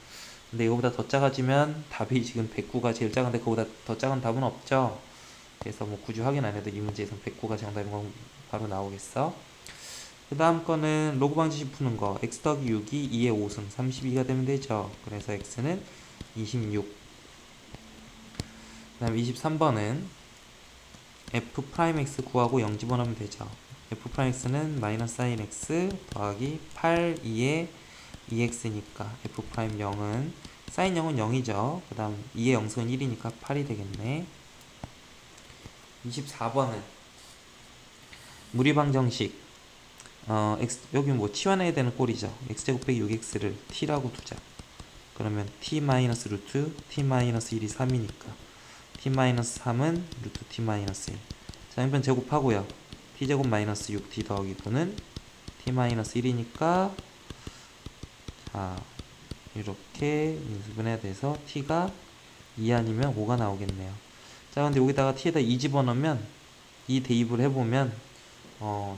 근데 이거보다 더 작아지면 답이 지금 109가 제일 작은데 그거보다 더 작은 답은 없죠. 그래서 뭐 굳이 확인 안 해도 이 문제에서 109가 정답인 건 바로 나오겠어. 그 다음 거는 로그 방정식 푸는 거. x 더하기 6이 2의 5승 32가 되면 되죠. 그래서 x는 26. 그 다음 23번은 f 프라임 x 구하고 0 집어넣으면 되죠. f 프라임 x는 마이너스 sin x 더하기 8 2의 2x니까 f 프라임 0은 sin 0은 0이죠. 그 다음 2의 0승은 1이니까 8이 되겠네. 24번은 무리방정식 여기 뭐 치환해야 되는 꼴이죠. x제곱 빼기 6x를 t라고 두자. 그러면 t 마이너스 루트 t 마이너스 1이 3이니까 t 마이너스 3은 루트 t 마이너스 1. 자, 양변 제곱하고요. t제곱 마이너스 6t 더하기 9는 t 마이너스 1이니까 자, 이렇게 인수분해야 돼서 t가 2 아니면 5가 나오겠네요. 자, 근데 여기다가 t에다 2 집어넣으면 2 대입을 해보면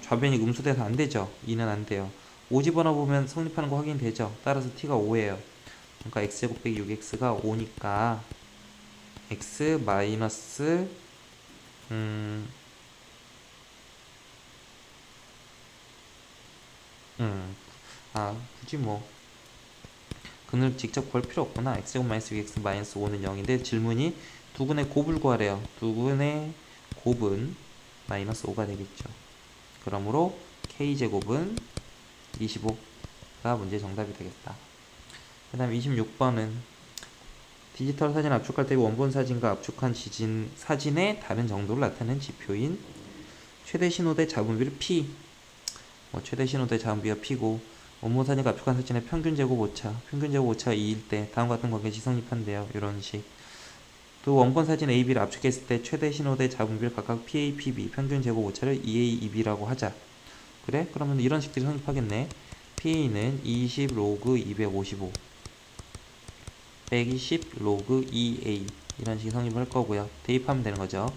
좌변이 음수돼서 안되죠. 2는 안돼요. 5 집어넣어보면 성립하는 거 확인되죠. 따라서 t가 5예요. 그러니까 x제곱 빼기 6x가 5니까 x 마이너스 굳이 뭐 근을 직접 구할 필요 없구나. x제곱 마이너스 6x 마이너스 5는 0인데 질문이 두근의 곱을 구하래요. 두근의 곱은 마이너스 5가 되겠죠. 그러므로 k제곱은 25가 문제 정답이 되겠다. 그 다음 26번은 디지털 사진 압축할 때 원본 사진과 압축한 사진의 다른 정도를 나타내는 지표인 최대 신호대 잡음비를 P. 최대 신호대 잡음비가 P고 원본 사진과 압축한 사진의 평균 제곱 오차. 평균 제곱 오차가 2일 때 다음과 같은 관계식 성립한대요. 이런 식. 또 원본 사진 A, B를 압축했을 때 최대 신호대 잡음비를 각각 PA, PB, 평균 제곱 오차를 EA, EB라고 하자. 그래? 그러면 이런 식들이 성립하겠네. PA는 20 로그 255 빼기 10 로그 2A 이런 식이 성립을 할 거고요. 대입하면 되는 거죠.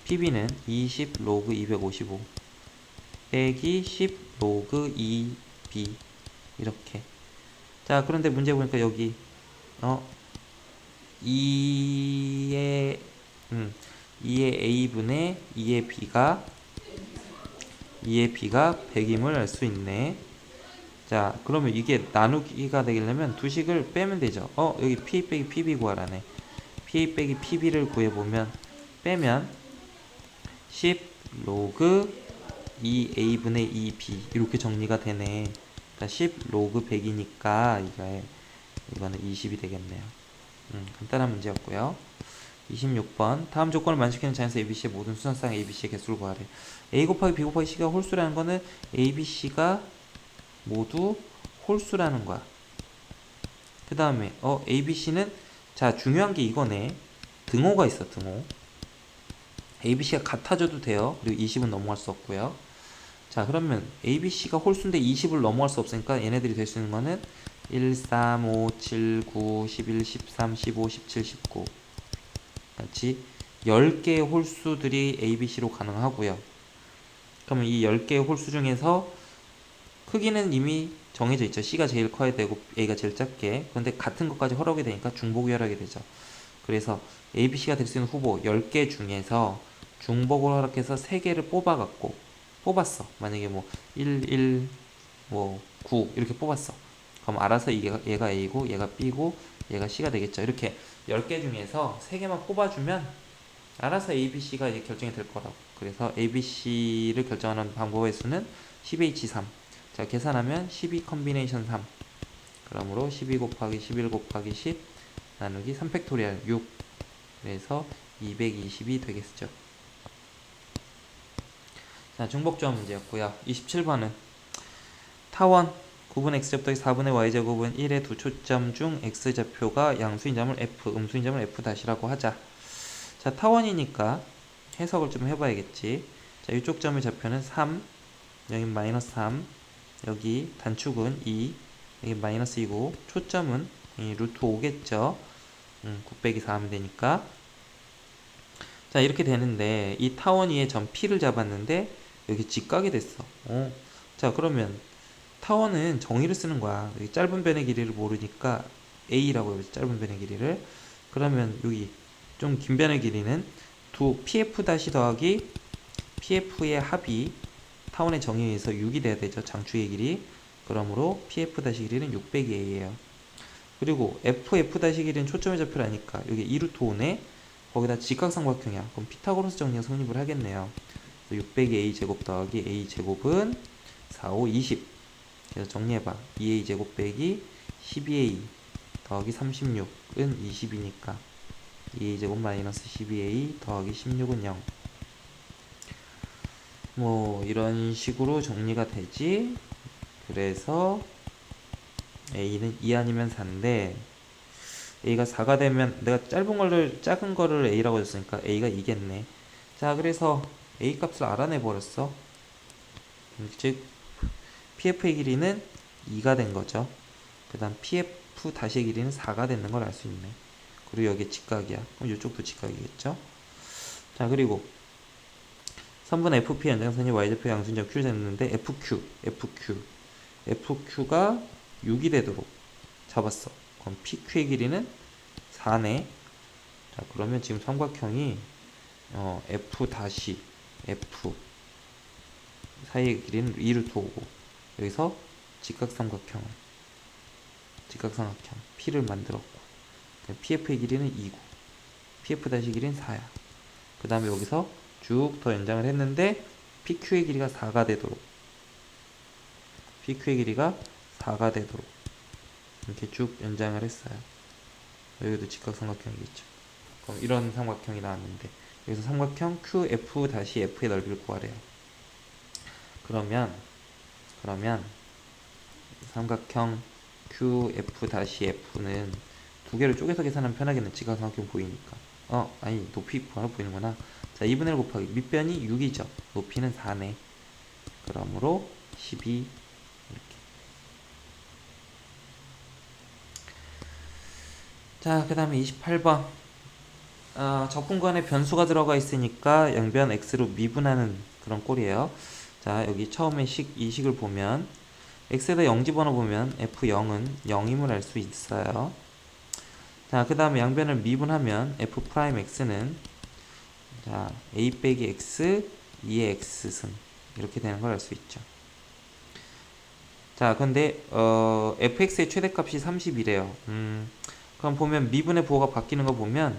PB는 20 로그 255 빼기 10 로그 2B 이렇게. 자, 그런데 문제 보니까 여기 2의 A분의 2의 B가 100임을 알 수 있네. 자, 그러면 이게 나누기가 되려면 두 식을 빼면 되죠. 여기 PA 빼기 PB 구하라네. PA 빼기 PB를 구해보면 빼면 10 로그 2A분의 2B 이렇게 정리가 되네. 그러니까 10 로그 100이니까 이거는 20이 되겠네요. 간단한 문제였고요. 26번 다음 조건을 만족하는 자연수 ABC의 모든 수선상 ABC의 개수를 구하래. A 곱하기 B 곱하기 C가 홀수라는 거는 ABC가 모두 홀수라는 거야. 그 다음에 ABC는 자 중요한 게 이거네. 등호가 있어. 등호. ABC가 같아져도 돼요. 그리고 20은 넘어갈 수 없고요. 자 그러면 ABC가 홀수인데 20을 넘어갈 수 없으니까 얘네들이 될 수 있는 거는 1, 3, 5, 7, 9, 11, 13, 15, 17, 19 같이 10개의 홀수들이 ABC로 가능하고요. 그러면 이 10개의 홀수 중에서 크기는 이미 정해져 있죠. C가 제일 커야 되고 A가 제일 작게. 그런데 같은 것까지 허락이 되니까 중복이 허락이 되죠. 그래서 ABC가 될 수 있는 후보 10개 중에서 중복을 허락해서 3개를 뽑았어. 만약에 뭐 1, 1, 뭐 9 이렇게 뽑았어. 그럼 알아서 얘가 A고 얘가 B고 얘가 C가 되겠죠. 이렇게 10개 중에서 3개만 뽑아주면 알아서 A, B, C가 이제 결정이 될 거라고. 그래서 A, B, C를 결정하는 방법의 수는 10H3. 자, 계산하면 12 컨비네이션 3. 그러므로 12 곱하기 11 곱하기 10 나누기 3팩토리얼 6. 그래서 220이 되겠죠. 자, 중복조합 문제였고요. 27번은 타원 9분 x제곱 더하기 4분의 y제곱은 1의 두 초점 중 x좌표가 양수인 점을 f, 음수인 점을 f 다시라고 하자. 자, 타원이니까 해석을 좀 해봐야겠지. 자, 이쪽 점의 좌표는 3, 여기 마이너스 3, 여기 단축은 2, 여기 마이너스 2고 초점은 루트 5겠죠. 9 빼기 4 하면 되니까. 자, 이렇게 되는데 이 타원 위에 점 P를 잡았는데 여기 직각이 됐어. 자, 그러면 타원은 정의를 쓰는 거야. 여기 짧은 변의 길이를 모르니까 A라고 해요. 짧은 변의 길이를. 그러면 여기 좀 긴 변의 길이는 두 PF 다시 더하기 PF의 합이 타원의 정의에 의해서 6이 돼야 되죠. 장추의 길이. 그러므로 PF 다시 길이는 6 빼기 A예요. 그리고 FF 다시 길이는 초점의 좌표라니까 여기 2루트 5네. 거기다 직각삼각형이야. 그럼 피타고라스 정리가 성립을 하겠네요. 6 빼기 A 제곱 더하기 A 제곱은 4, 5, 20. 그래서 정리해봐. 2A 제곱 빼기 12A 더하기 36은 20이니까 2A 제곱 마이너스 12A 더하기 16은 0. 뭐 이런 식으로 정리가 되지. 그래서 A는 2 아니면 4인데 A가 4가 되면 내가 작은 거를 A라고 했으니까 A가 2겠네. 자, 그래서 A 값을 알아내 버렸어. 즉 PF의 길이는 2가 된 거죠. 그 다음 PF 다시의 길이는 4가 되는 걸 알 수 있네. 그리고 여기 직각이야. 그럼 이쪽도 직각이겠죠. 자, 그리고 3분의 FP 연장선이 Y좌표 양수인점 Q를 잡는데 FQ가 6이 되도록 잡았어. 그럼 PQ의 길이는 4네. 자, 그러면 지금 삼각형이 F 다시 F 사이의 길이는 2루트 5고 여기서 직각삼각형 P를 만들었고 PF의 길이는 2고 PF 다시 길이는 4야. 그 다음에 여기서 쭉 더 연장을 했는데 PQ의 길이가 4가 되도록 이렇게 쭉 연장을 했어요. 여기도 직각삼각형이겠죠. 그럼 이런 삼각형이 나왔는데 여기서 삼각형 QF 다시 F의 넓이를 구하래요. 그러면 삼각형 QF 다시 F는 두 개를 쪼개서 계산하면 편하겠네. 직각삼각형 보이니까. 아니 높이 바로 보이는구나. 자, 2분의 1 곱하기 밑변이 6이죠. 높이는 4네. 그러므로 12 이렇게. 자, 그 다음에 28번. 적분간에 변수가 들어가 있으니까 양변 x로 미분하는 그런 꼴이에요. 자, 여기 처음에 이 식을 보면 x에다 0 집어넣으면 f0은 0임을 알 수 있어요. 자, 그 다음에 양변을 미분하면 f'x는 자, a 빼기 x 2의 x승 이렇게 되는 걸 알 수 있죠. 자, 근데 fx의 최대값이 30이래요. 그럼 보면 미분의 부호가 바뀌는 거 보면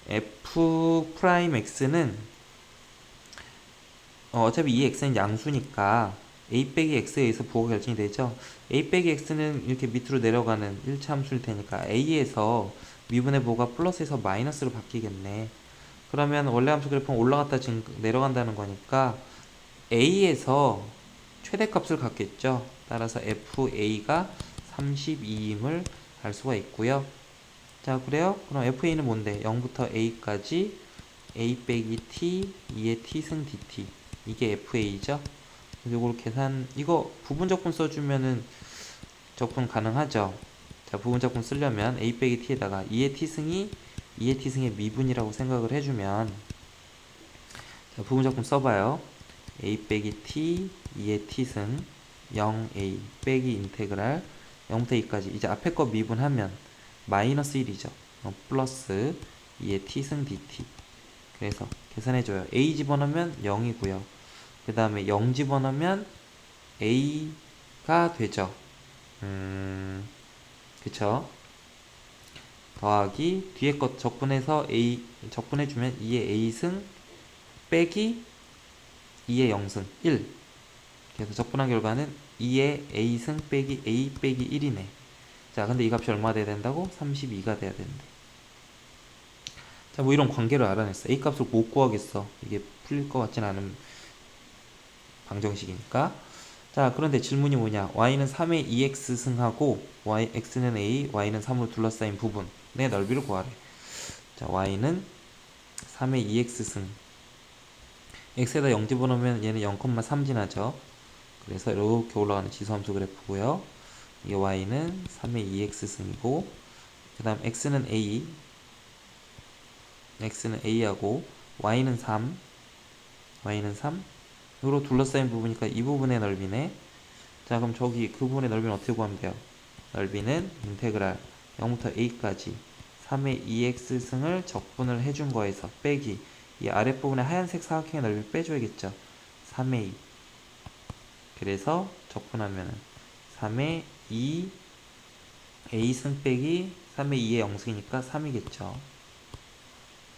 f'x는 어차피 이 x는 양수니까 a 빼기 x에 의해서 부호가 결정이 되죠. a 빼기 x는 이렇게 밑으로 내려가는 1차 함수일 테니까 a에서 미분의 뭐가 플러스에서 마이너스로 바뀌겠네. 그러면 원래 함수 그래프는 올라갔다 지금 내려간다는 거니까 A에서 최대값을 갖겠죠. 따라서 FA가 32임을 알 수가 있고요. 자, 그래요? 그럼 FA는 뭔데? 0부터 A까지 A 빼기 T 2의 T승 DT, 이게 FA죠. 이걸 계산, 이거 부분적분 써주면은 적분 가능하죠. 자, 부분적분 쓰려면 A 빼기 T에다가 2의 T승이 2의 T승의 미분이라고 생각을 해주면, 자, 부분적분 써봐요. A 빼기 T 2의 T승 0A 빼기 인테그랄 0부터 2까지, 이제 앞에 거 미분하면 마이너스 1이죠. 플러스 2의 T승 DT. 그래서 계산해줘요. A 집어넣으면 0이고요. 그 다음에 0 집어넣으면 A가 되죠. 그쵸? 더하기 뒤에 것 적분해서 A 적분해주면 2의 A승 빼기 2의 0승 1. 그래서 적분한 결과는 2의 A승 빼기 A 빼기 1이네. 자, 근데 이 값이 얼마 돼야 된다고? 32가 돼야 되는데. 자, 뭐 이런 관계를 알아냈어. A 값을 못 구하겠어. 이게 풀릴 것 같진 않은 방정식이니까. 자, 그런데 질문이 뭐냐? y는 3의 2x 승하고 x는 a, y는 3으로 둘러싸인 부분의 넓이를 구하래. 자, y는 3의 2x 승. x에다 0 집어넣으면 얘는 0,3 지나죠. 그래서 이렇게 올라가는 지수함수 그래프고요. 이 y는 3의 2x 승이고, 그 다음 x는 a하고 y는 3, 으로 둘러싸인 부분이니까 이 부분의 넓이네. 자, 그럼 저기 그 부분의 넓이는 어떻게 구하면 돼요? 넓이는 인테그랄 0부터 a까지 3의 2x승을 적분을 해준 거에서 빼기 이 아랫부분의 하얀색 사각형의 넓이를 빼줘야겠죠. 3의 2. 그래서 적분하면은 3의 2 a승 빼기 3의 2의 0승이니까 3이겠죠.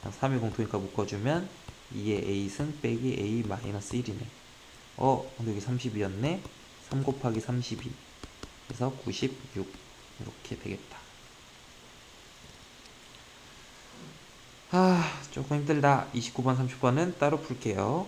3이 공통이니까 묶어주면 2의 a승 빼기 a 마이너스 1이네. 근데 여기 32였네. 3 곱하기 32. 그래서 96. 이렇게 되겠다. 조금 힘들다. 29번, 30번은 따로 풀게요.